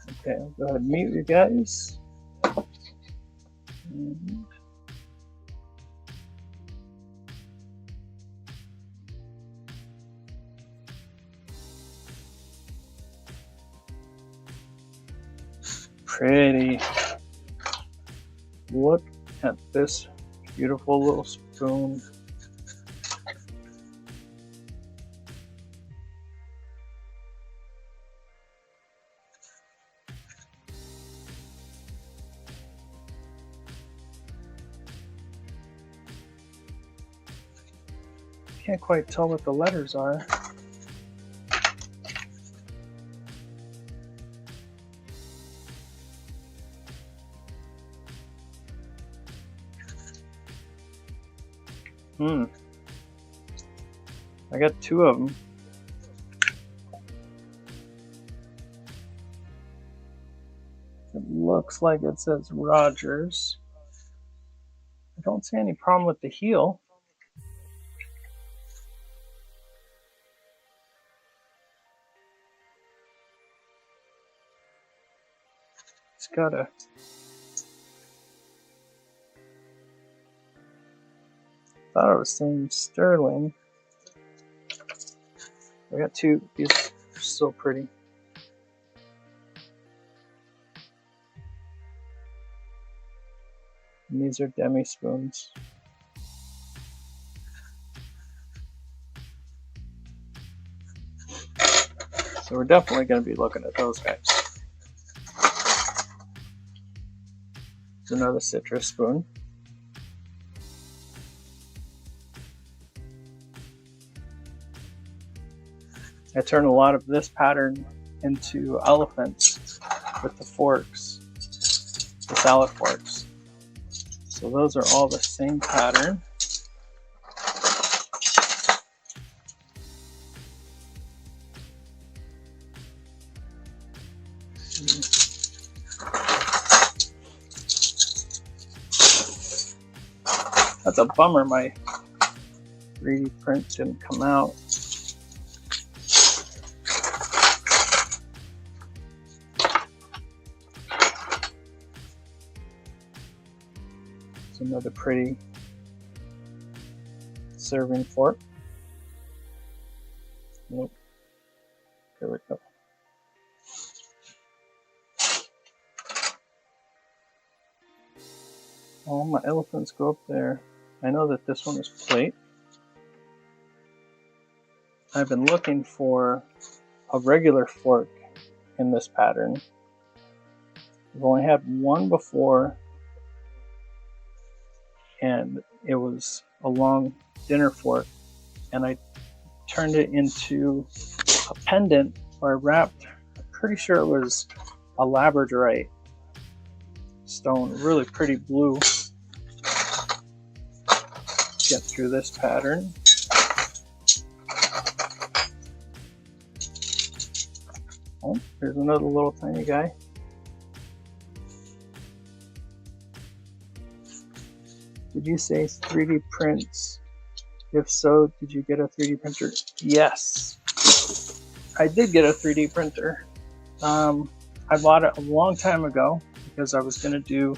Okay, I'll go ahead and mute you guys. Pretty. Look at this beautiful little spoon. Can't quite tell what the letters are. I got 2 of them. It looks like it says Rogers. I don't see any problem with the heel. It's got a thought I was saying sterling. I got 2. These are so pretty. And these are demi spoons. So we're definitely going to be looking at those guys. There's another citrus spoon. I turn a lot of this pattern into elephants with the forks, the salad forks. So those are all the same pattern. That's a bummer, my 3D print didn't come out. It's another pretty serving fork. Nope. There we go. All my elephants go up there. I know that this one is plate. I've been looking for a regular fork in this pattern. I've only had one before, and it was a long dinner fork, and I turned it into a pendant, or I wrapped, I'm pretty sure it was a labradorite stone, really pretty blue. Get through this pattern. Oh, there's another little tiny guy. Did you say 3D prints? If so, did you get a 3D printer? Yes, I did get a 3D printer. I bought it a long time ago because I was going to do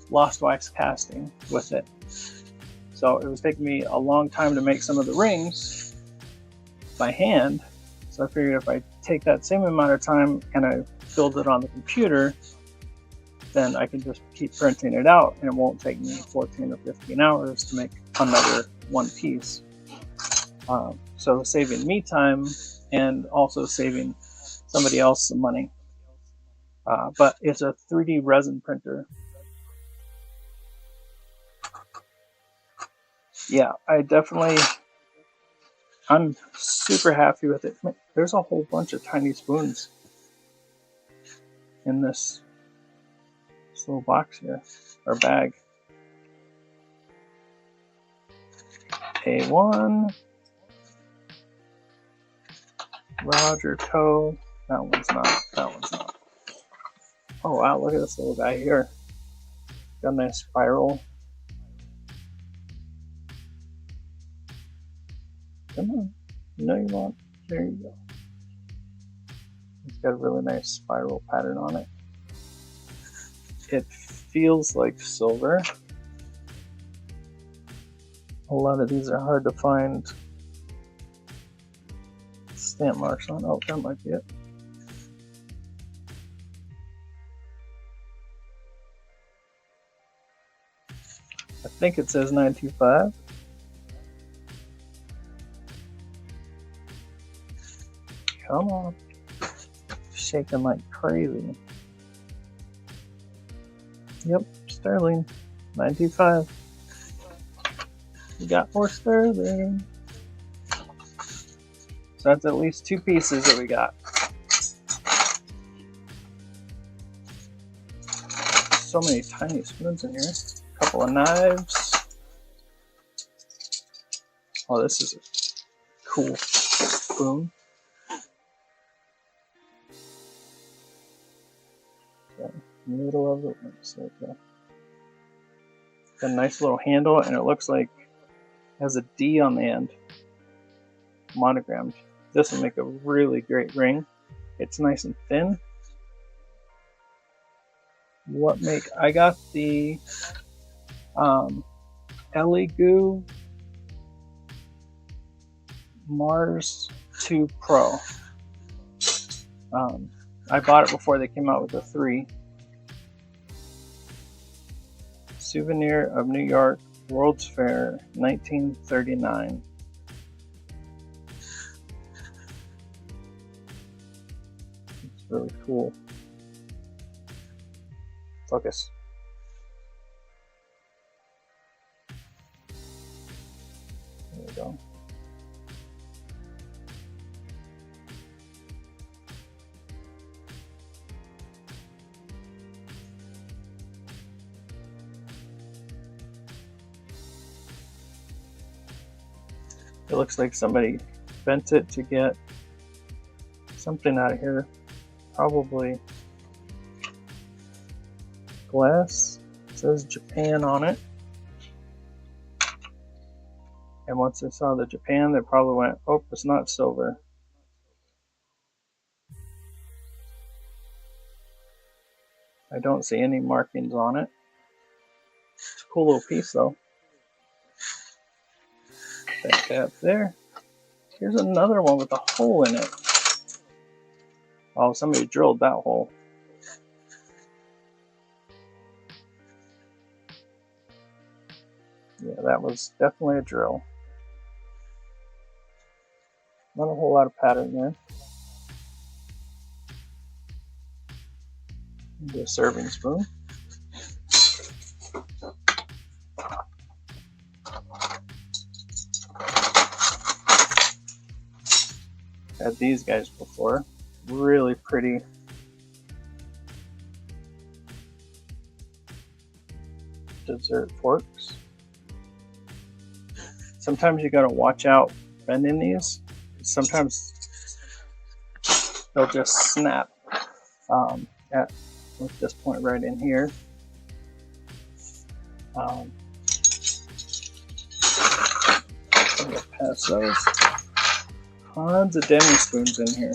lost wax casting with it. So it was taking me a long time to make some of the rings by hand. So I figured if I take that same amount of time and I build it on the computer, then I can just keep printing it out and it won't take me 14 or 15 hours to make another one piece. So saving me time and also saving somebody else some money. But it's a 3D resin printer. Yeah, I'm super happy with it. There's a whole bunch of tiny spoons in this little box here, or bag. A1, Roger Co. That one's not. Oh wow, look at this little guy here. Got a nice spiral. Come on. No, you won't. There you go. It's got a really nice spiral pattern on it. It feels like silver. A lot of these are hard to find stamp marks on. Oh, that might be it. I think it says 925. Come on. Shaking like crazy. Yep, sterling. 925. We got more sterling. So that's at least 2 pieces that we got. So many tiny spoons in here. A couple of knives. Oh, this is a cool spoon. Okay, middle of it looks like a nice little handle, and it looks like it has a D on the end, monogrammed. This will make a really great ring. It's nice and thin. I got the Elegoo Mars 2 Pro. I bought it before they came out with the 3. Souvenir of New York, World's Fair, 1939. It's really cool. Focus. There we go. It looks like somebody bent it to get something out of here. Probably glass. It says Japan on it. And once they saw the Japan, they probably went, oh, it's not silver. I don't see any markings on it. It's a cool little piece though. That cap there. Here's another one with a hole in it. Oh, somebody drilled that hole. Yeah, that was definitely a drill. Not a whole lot of pattern there. Do a serving spoon. Had these guys before. Really pretty. Dessert forks. Sometimes you gotta watch out bending these. Sometimes they'll just snap at this point right in here. I'm gonna pass those. Tons of demi spoons in here.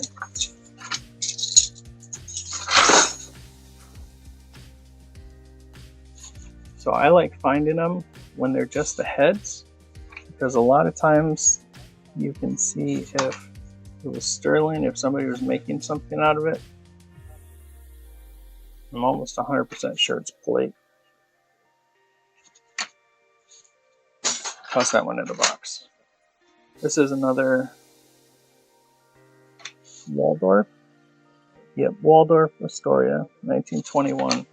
So I like finding them when they're just the heads, because a lot of times you can see if it was sterling, if somebody was making something out of it. I'm almost 100% sure it's plate. Toss that one in the box. This is another Waldorf. Yep, Waldorf Astoria, 1921.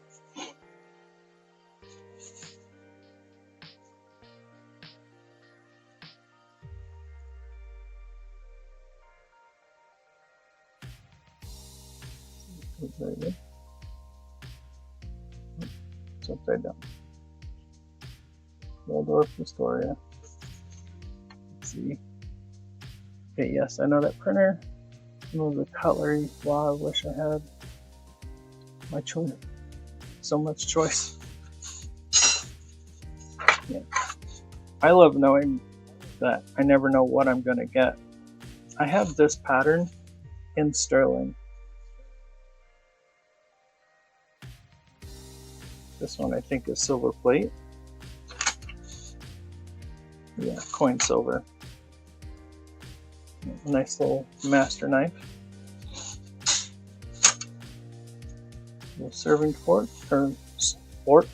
Very good. It's upside down. Waldorf Astoria. Let's see. Okay, yes, I know that printer. I know the cutlery. Wow, I wish I had my choice. So much choice. Yeah. I love knowing that I never know what I'm going to get. I have this pattern in sterling. This one I think is silver plate. Yeah, coin silver. Nice little master knife. Little serving fork, or fork.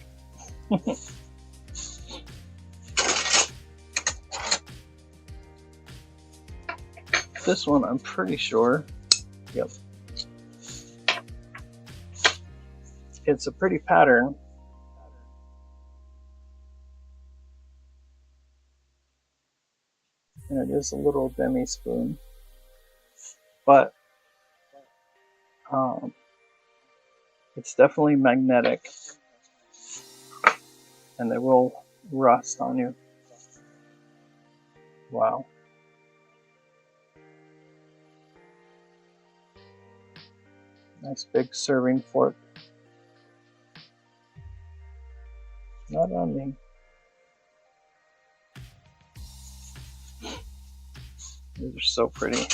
This one I'm pretty sure. Yep. It's a pretty pattern. And it is a little demi spoon, but it's definitely magnetic, and they will rust on you. Wow. Nice big serving fork. Not on me. These are so pretty.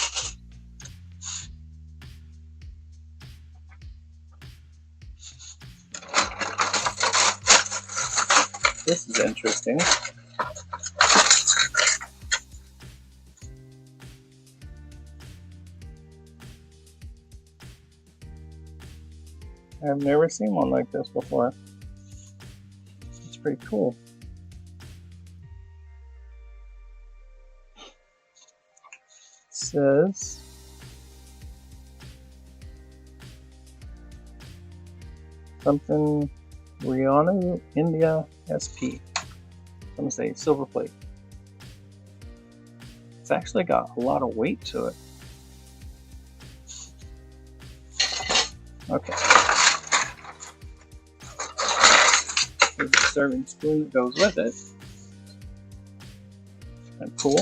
This is interesting. I've never seen one like this before. It's pretty cool. It says something Rihanna India SP. I'm gonna say silver plate. It's actually got a lot of weight to it. Okay. Here's the serving spoon that goes with it. And cool.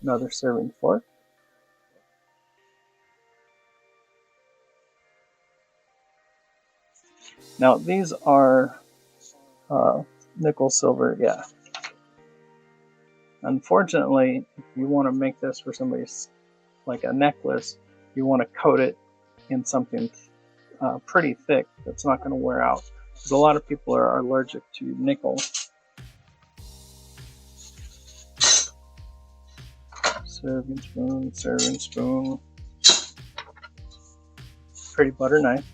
Another serving fork. Now these are nickel silver, yeah. Unfortunately, if you want to make this for somebody's, like a necklace, you want to coat it in something pretty thick that's not going to wear out. Because a lot of people are allergic to nickel. Serving spoon, serving spoon. Pretty butter knife.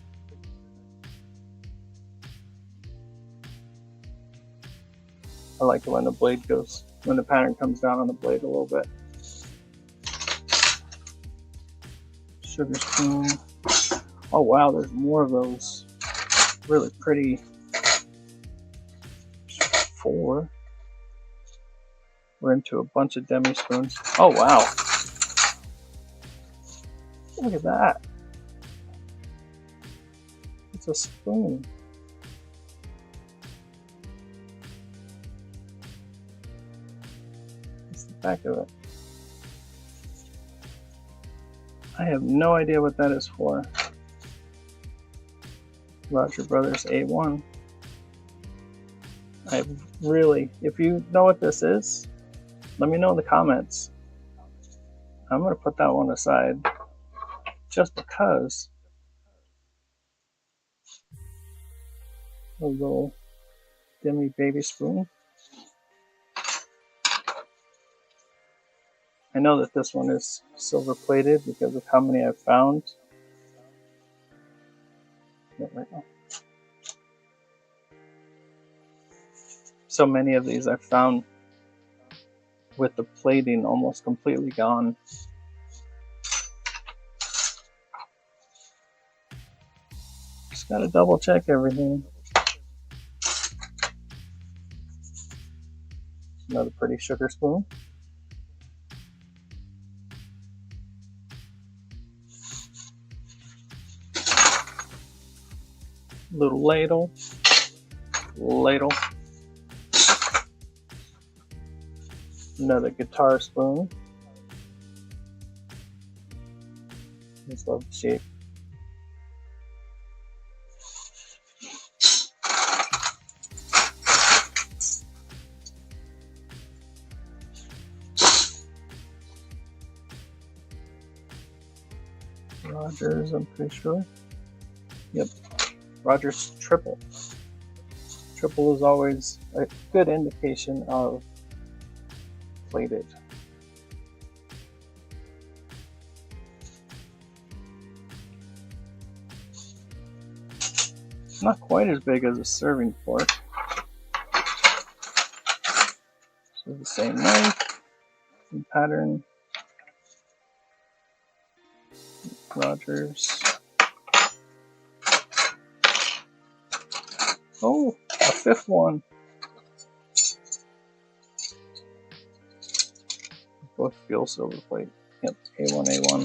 I like it when the blade goes, when the pattern comes down on the blade a little bit. Sugar spoon. Oh wow, there's more of those really pretty. 4. We're into a bunch of demi spoons. Oh wow. Look at that. It's a spoon. What's the back of it? I have no idea what that is for. Roger Brothers A1. I really, if you know what this is, let me know in the comments. I'm going to put that one aside just because. A little demi baby spoon. I know that this one is silver plated because of how many I've found. Right now. So many of these I've found with the plating almost completely gone. Just gotta double check everything. Another pretty sugar spoon. Little ladle. Ladle. Another guitar spoon. Just love the shape. Rogers, I'm pretty sure. Yep. Rogers triple. Triple is always a good indication of plated. Not quite as big as a serving fork. So the same knife, same pattern. Rogers. Oh, a 5th one. Both feel silver plate. Yep, A1, A1.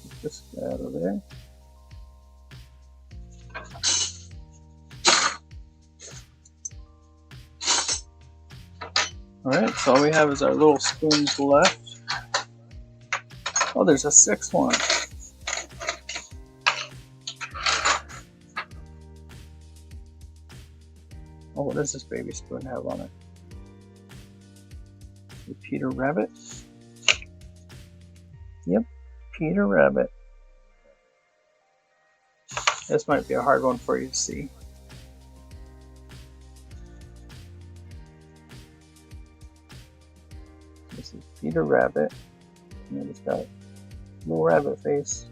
Get this guy out of there. Alright, so all we have is our little spoons left. Oh, there's a sixth one. Oh, what does this baby spoon have on it? The Peter Rabbit? Yep, Peter Rabbit. This might be a hard one for you to see. This is Peter Rabbit. And then it's got a little rabbit face.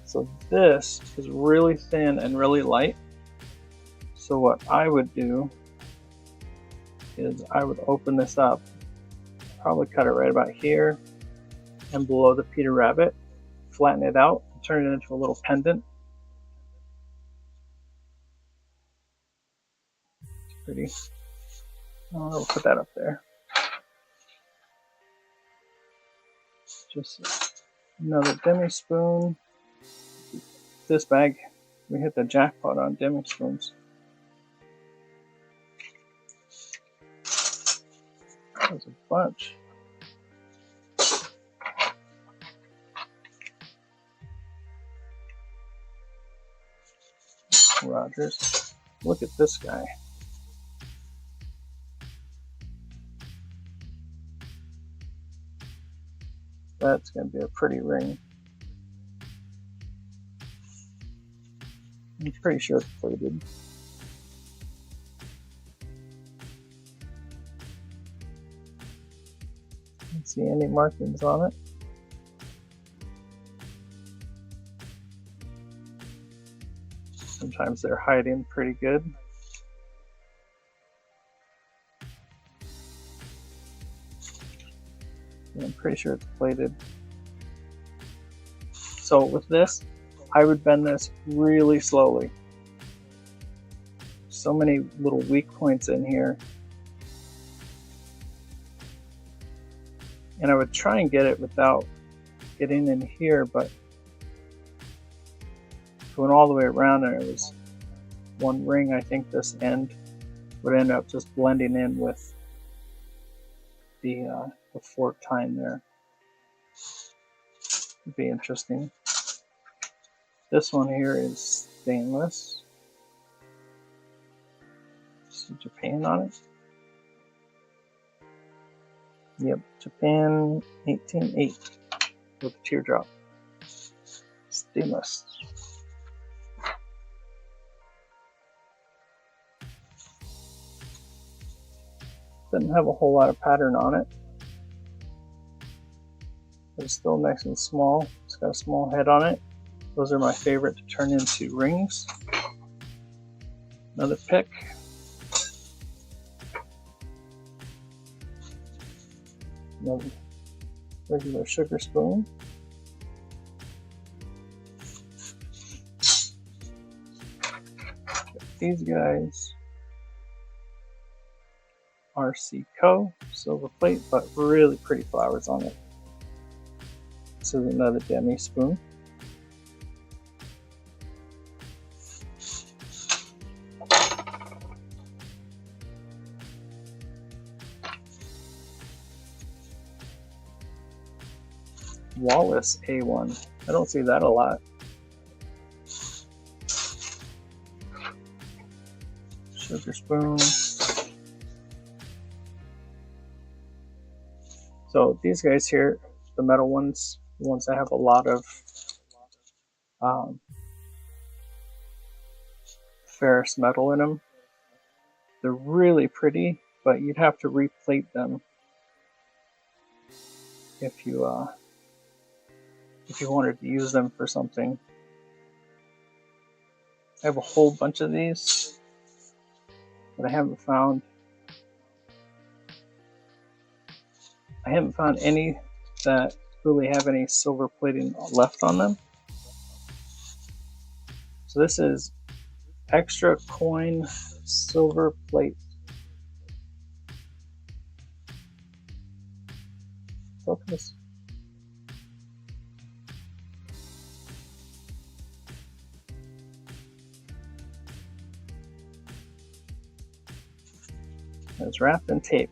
So this is really thin and really light. So what I would do is I would open this up, probably cut it right about here and below the Peter Rabbit, flatten it out, and turn it into a little pendant. Pretty. I'll put that up there. Just another demi spoon. This bag, we hit the jackpot on demi spoons. There's a bunch. Rogers. Look at this guy. That's going to be a pretty ring. I'm pretty sure it's plated. Don't see any markings on it. Sometimes they're hiding pretty good. And I'm pretty sure it's plated. So with this, I would bend this really slowly. So many little weak points in here. And I would try and get it without getting in here, but going all the way around and it was one ring, I think this end would end up just blending in with the fork tine there. It'd be interesting. This one here is stainless. See Japan on it. Yep, Japan 18.8 with a teardrop. Stainless. Doesn't have a whole lot of pattern on it, but it's still nice and small. It's got a small head on it. Those are my favorite to turn into rings. Another pick. Another regular sugar spoon. These guys. RC Co. Silver plate, but really pretty flowers on it. This is another demi spoon. Wallace A1. I don't see that a lot. Sugar spoon. So these guys here, the metal ones, the ones that have a lot of ferrous metal in them, they're really pretty, but you'd have to replate them if you wanted to use them for something. I have a whole bunch of these, but I haven't found any that really have any silver plating left on them. So this is extra coin silver plate. Focus. is wrapped in tape.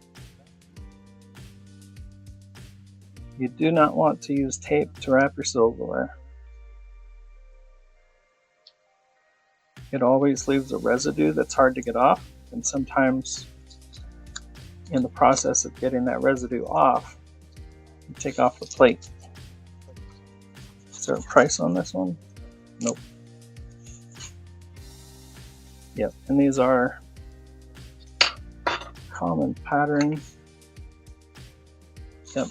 You do not want to use tape to wrap your silverware. It always leaves a residue that's hard to get off, and sometimes in the process of getting that residue off, you take off the plate. Is there a price on this one? Nope. Yep, and these are common pattern. Yep.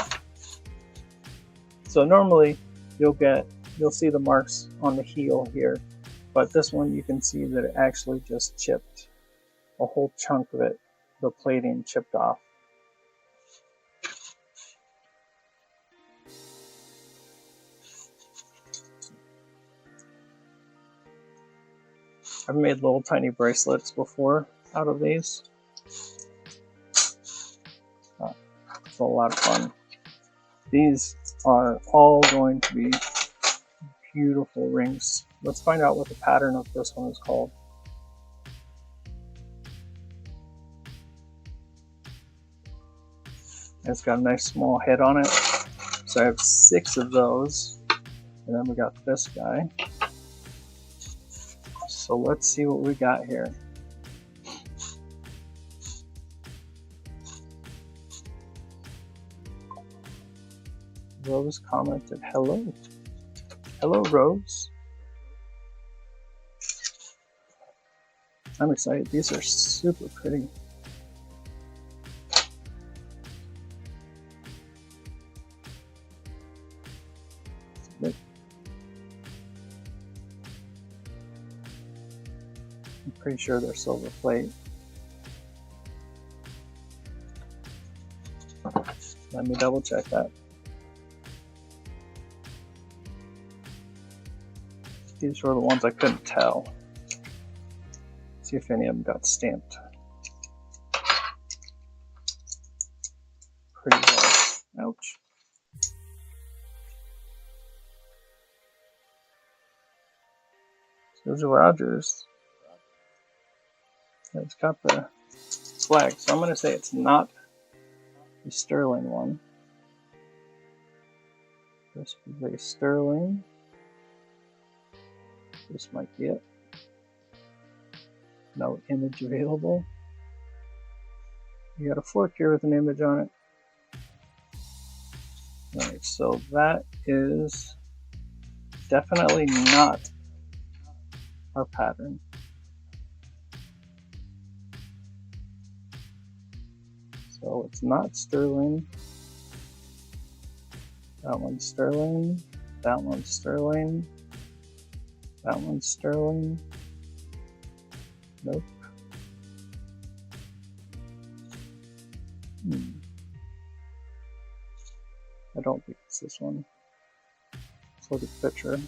So normally you'll see the marks on the heel here, but this one you can see that it actually just chipped a whole chunk of it, the plating chipped off. I've made little tiny bracelets before out of these. It's a lot of fun. These are all going to be beautiful rings. Let's find out what the pattern of this one is called. It's got a nice small head on it. So I have 6 of those. And then we got this guy. So let's see what we got here. Rose commented, hello. Hello, Rose. I'm excited. These are super pretty. I'm pretty sure they're silver plate. Let me double check that. These were the ones I couldn't tell. See if any of them got stamped. Pretty well. Ouch. Those are Rogers. It's got the flag, so I'm going to say it's not the sterling one. This is a sterling. This might be it. No image available. You got a fork here with an image on it. Alright, so that is definitely not our pattern. So it's not sterling. That one's sterling. That one's sterling. That one's sterling. Nope. I don't think it's this one. Let's look at the picture.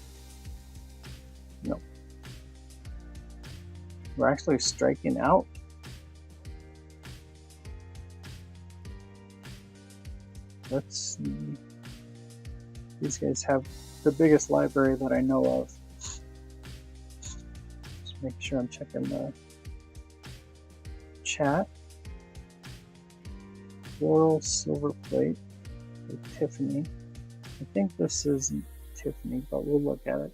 Nope. We're actually striking out. Let's see. These guys have the biggest library that I know of. Just make sure I'm checking the chat. Floral silver plate with Tiffany. I think this is Tiffany, but we'll look at it.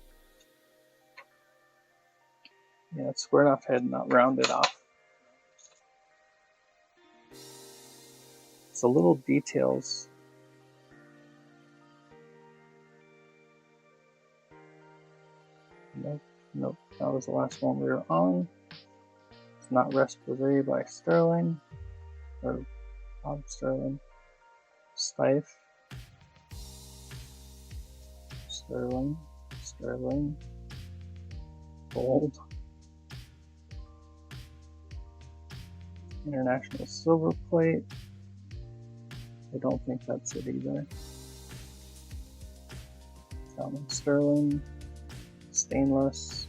Yeah, it's squared off head, not rounded off. It's the little details. Nope, nope, that was the last one we were on. It's not Respiré by Sterling, or Bob Sterling. Stife. Sterling, Sterling, Gold. International silver plate. I don't think that's it either. That one's sterling, stainless,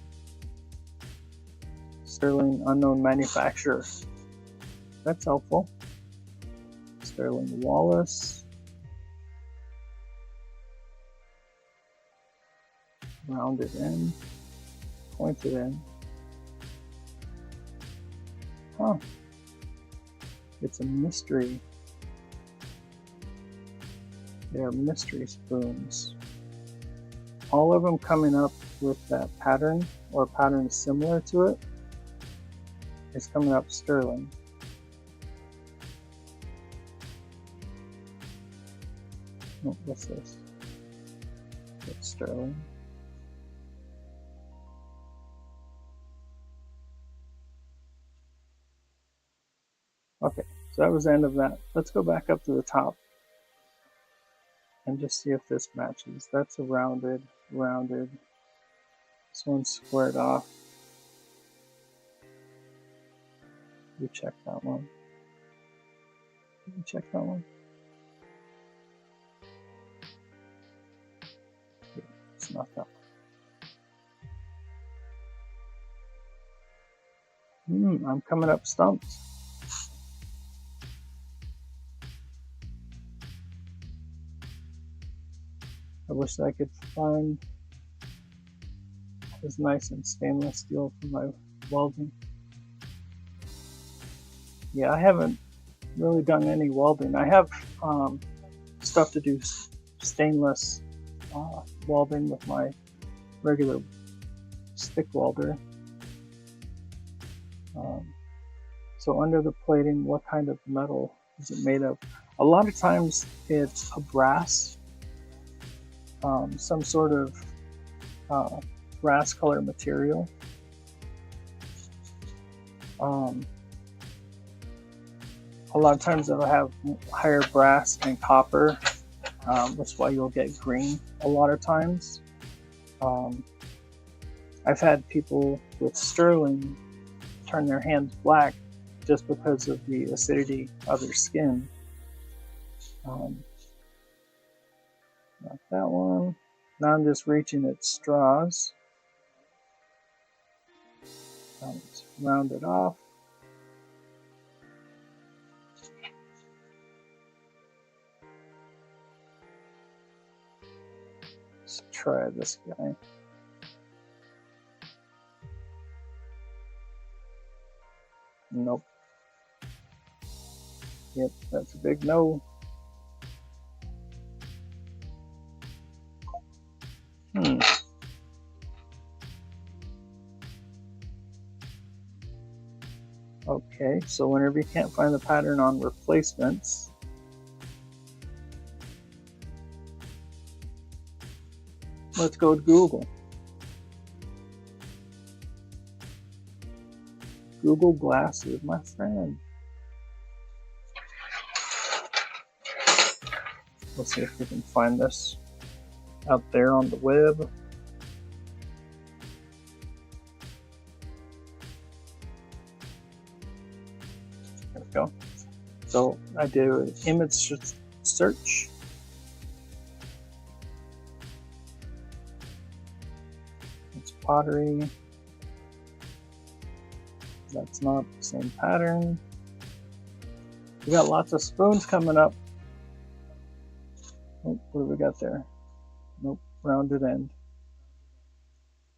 sterling unknown manufacturer. That's helpful. Sterling Wallace. Rounded in, pointed in. Huh. It's a mystery. They are mystery spoons. All of them coming up with that pattern or pattern similar to it is coming up sterling. Oh, what's this? It's sterling. Okay, so that was the end of that. Let's go back up to the top and just see if this matches. That's a rounded. This one's squared off. You check that one. You check that one. Yeah, it's not that one. I'm coming up stumped. I wish I could find this nice and stainless steel for my welding. Yeah, I haven't really done any welding. I have stuff to do stainless welding with my regular stick welder. So under the plating, what kind of metal is it made of? A lot of times it's a brass, some sort of brass color material. A lot of times it'll have higher brass and copper. That's why you'll get green a lot of times. I've had people with sterling turn their hands black just because of the acidity of their skin. Not that one. Now I'm just reaching at straws. Let's round it off. Let's try this guy. Nope. Yep, that's a big no. Okay, so whenever you can't find the pattern on replacements, let's go to Google. Google glasses, my friend. Let's see if we can find this out there on the web. There we go. So I do an image search. It's pottery. That's not the same pattern. We got lots of spoons coming up. Oh, what do we got there? Nope, rounded end.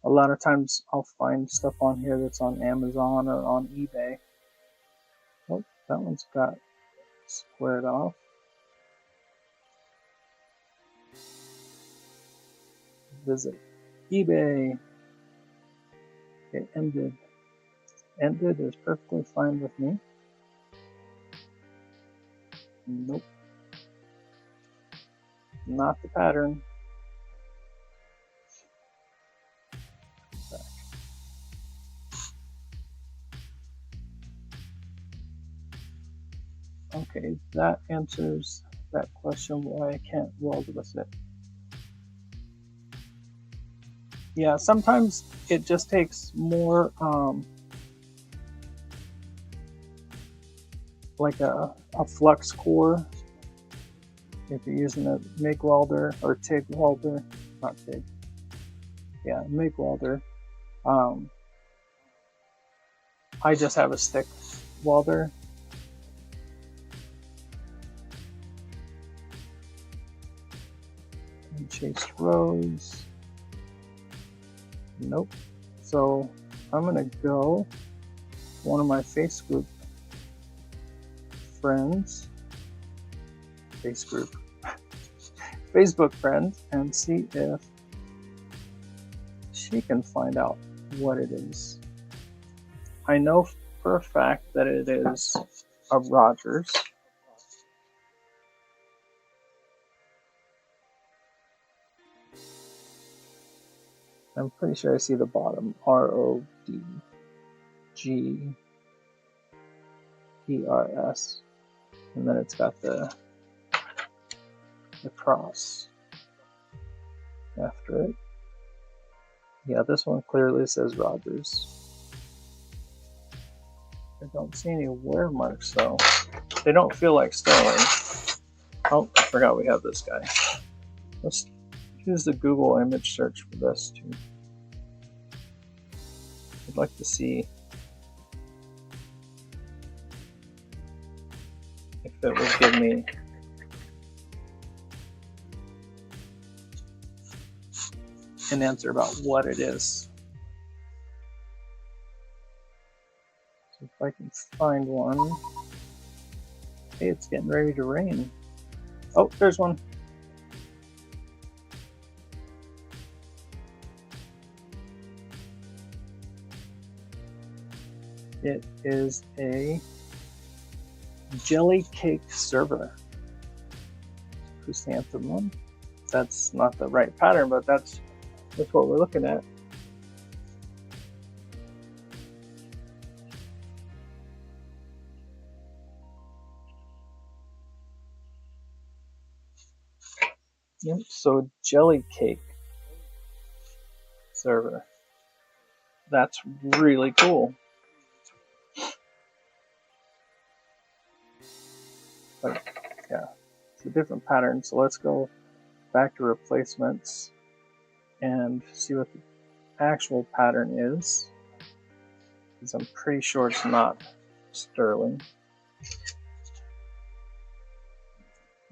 A lot of times I'll find stuff on here that's on Amazon or on eBay. Oh, that one's got squared off. Visit eBay. Okay, ended. Ended is perfectly fine with me. Nope. Not the pattern. Back. Okay, that answers that question why I can't weld with it. Yeah, sometimes it just takes more like a flux core if you're using a MIG welder or TIG welder, not TIG, yeah, MIG welder. I just have a stick welder. And chased rows. Nope. So I'm gonna go one of my face group friends, Facebook friends, and see if she can find out what it is. I know for a fact that it is a Rogers. I'm pretty sure I see the bottom, RODGERS, and then it's got the cross after it. Yeah, this one clearly says Rogers. I don't see any wear marks though. They don't feel like sterling. Oh, I forgot we have this guy. Let's use the Google image search for this too. I'd like to see if it would give me an answer about what it is. So if I can find one. Hey, it's getting ready to rain. Oh, there's one. It is a jelly cake server. Chrysanthemum. That's not the right pattern, but that's what we're looking at. Yep, so jelly cake server. That's really cool. But yeah, it's a different pattern. So let's go back to replacements and see what the actual pattern is, because I'm pretty sure it's not sterling.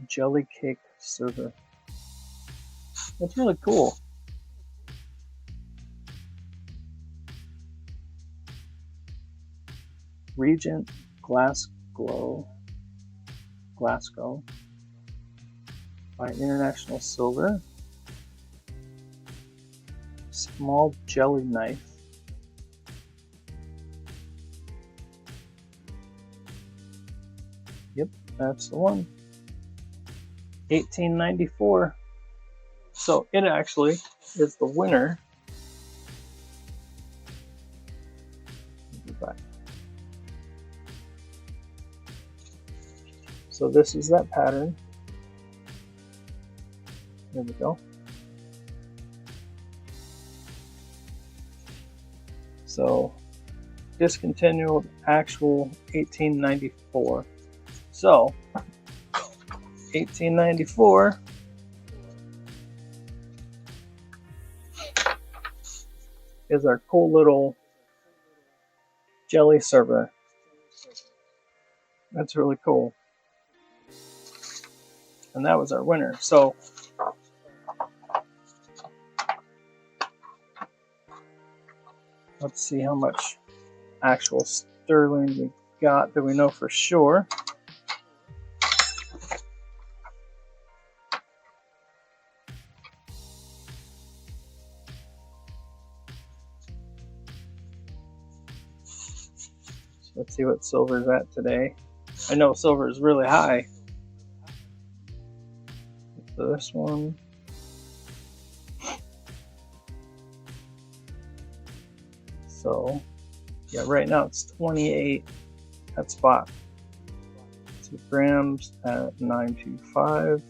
Jelly cake server. That's really cool. Regent Glasgow by International Silver. Small jelly knife. Yep, that's the one. 1894. So it actually is the winner. So this is that pattern. There we go. So discontinued actual 1894. So 1894 is our cool little jelly server. That's really cool. And that was our winner. So let's see how much actual sterling we got that we know for sure. So let's see what silver's at today. I know silver is really high. So this one. So yeah, right now it's 28 at spot. 2 grams at 925.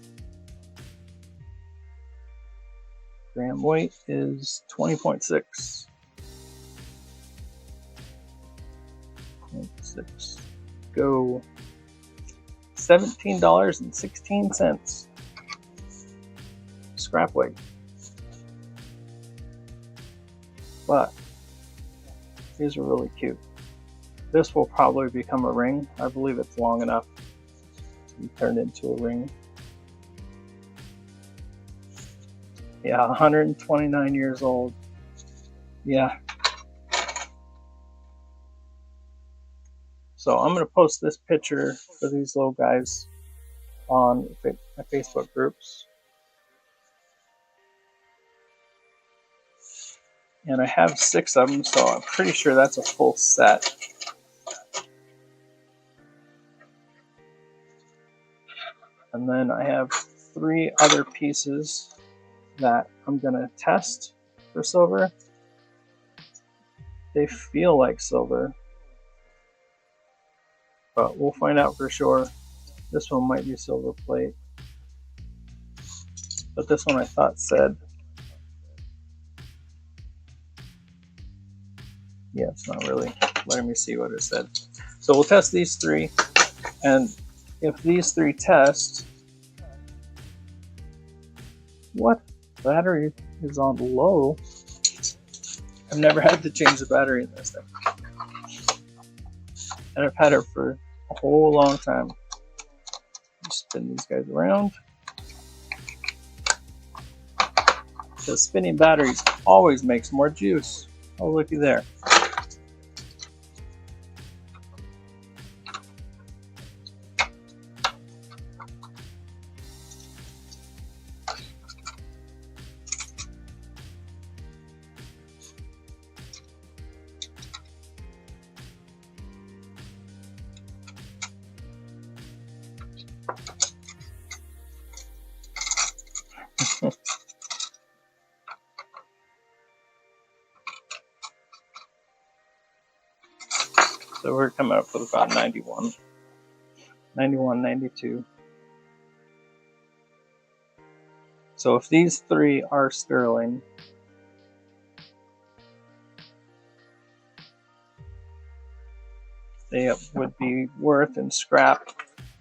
Gram weight is 20.6. 0.6. Go $17.16. Scrap weight. But these are really cute. This will probably become a ring. I believe it's long enough to be turned into a ring. Yeah, 129 years old. Yeah. So I'm going to post this picture for these little guys on my Facebook groups. And I have 6 of them, so I'm pretty sure that's a full set. And then I have 3 other pieces that I'm going to test for silver. They feel like silver, but we'll find out for sure. This one might be silver plate, but this one I thought said, yeah, it's not really letting me see what it said. So we'll test these 3, and if these 3 test, what? Battery is on low. I've never had to change the battery in this thing, and I've had it for a whole long time. Just spin these guys around. The spinning batteries always makes more juice. Oh, looky there. So we're coming up with about 91, 92. So if these 3 are sterling, they would be worth in scrap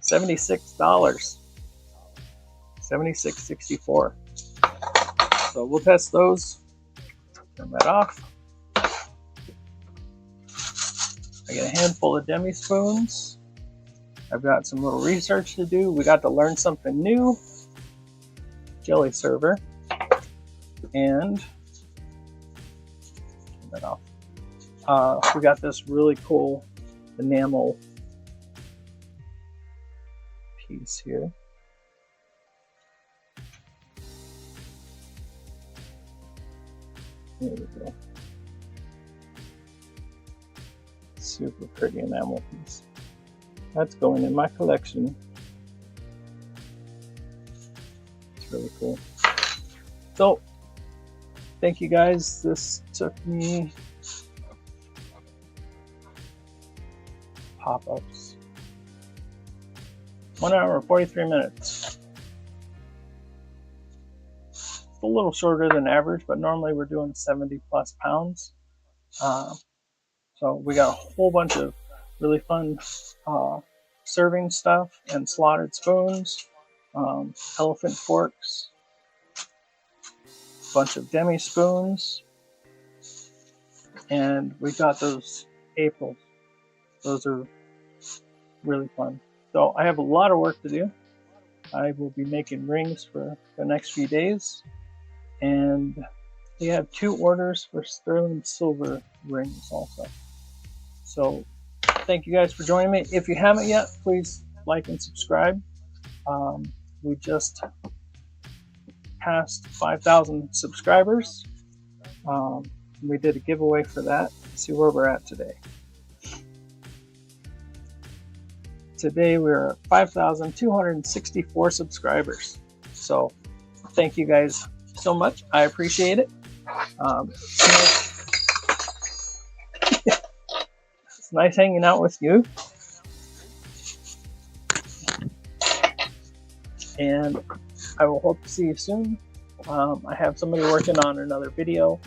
$76, $76.64. So we'll test those. Turn that off. I got a handful of demi spoons. I've got some little research to do. We got to learn something new. Jelly server. And turn that off. We got this really cool enamel piece here. There we go. Super pretty enamel piece. That's going in my collection. It's really cool. So, thank you guys. This took me pop-ups 1 hour and 43 minutes. It's a little shorter than average, but normally we're doing 70 plus pounds. So we got a whole bunch of really fun serving stuff and slotted spoons, elephant forks, a bunch of demi spoons, and we got those Aprils. Those are really fun. So I have a lot of work to do. I will be making rings for the next few days, and we have 2 orders for sterling silver rings also. So thank you guys for joining me. If you haven't yet, please like and subscribe. We just passed 5,000 subscribers. We did a giveaway for that. Let's see where we're at today. Today we're at 5,264 subscribers. So thank you guys so much. I appreciate it. It's nice hanging out with you. And I will hope to see you soon. I have somebody working on another video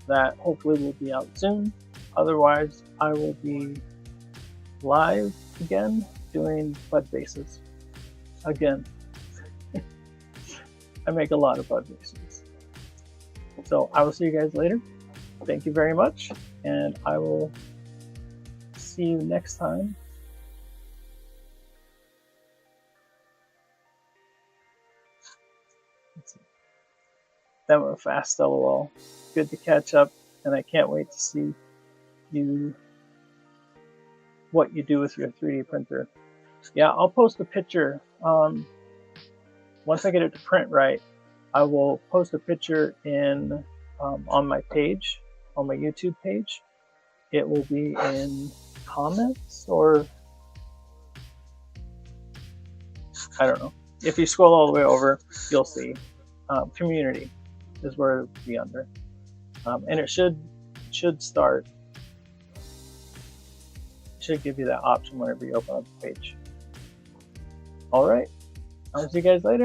that hopefully will be out soon. Otherwise, I will be live again doing bud bases. Again. I make a lot of bud bases. So I will see you guys later. Thank you very much, and I will see you next time. That went fast, LOL. Good to catch up, and I can't wait to see you what you do with your 3D printer. Yeah, I'll post a picture. Once I get it to print right, I will post a picture in on my page, on my YouTube page. It will be in comments, or I don't know. If you scroll all the way over, you'll see community is where it will be under, and it should start. It should give you that option whenever you open up the page. All right, I'll see you guys later.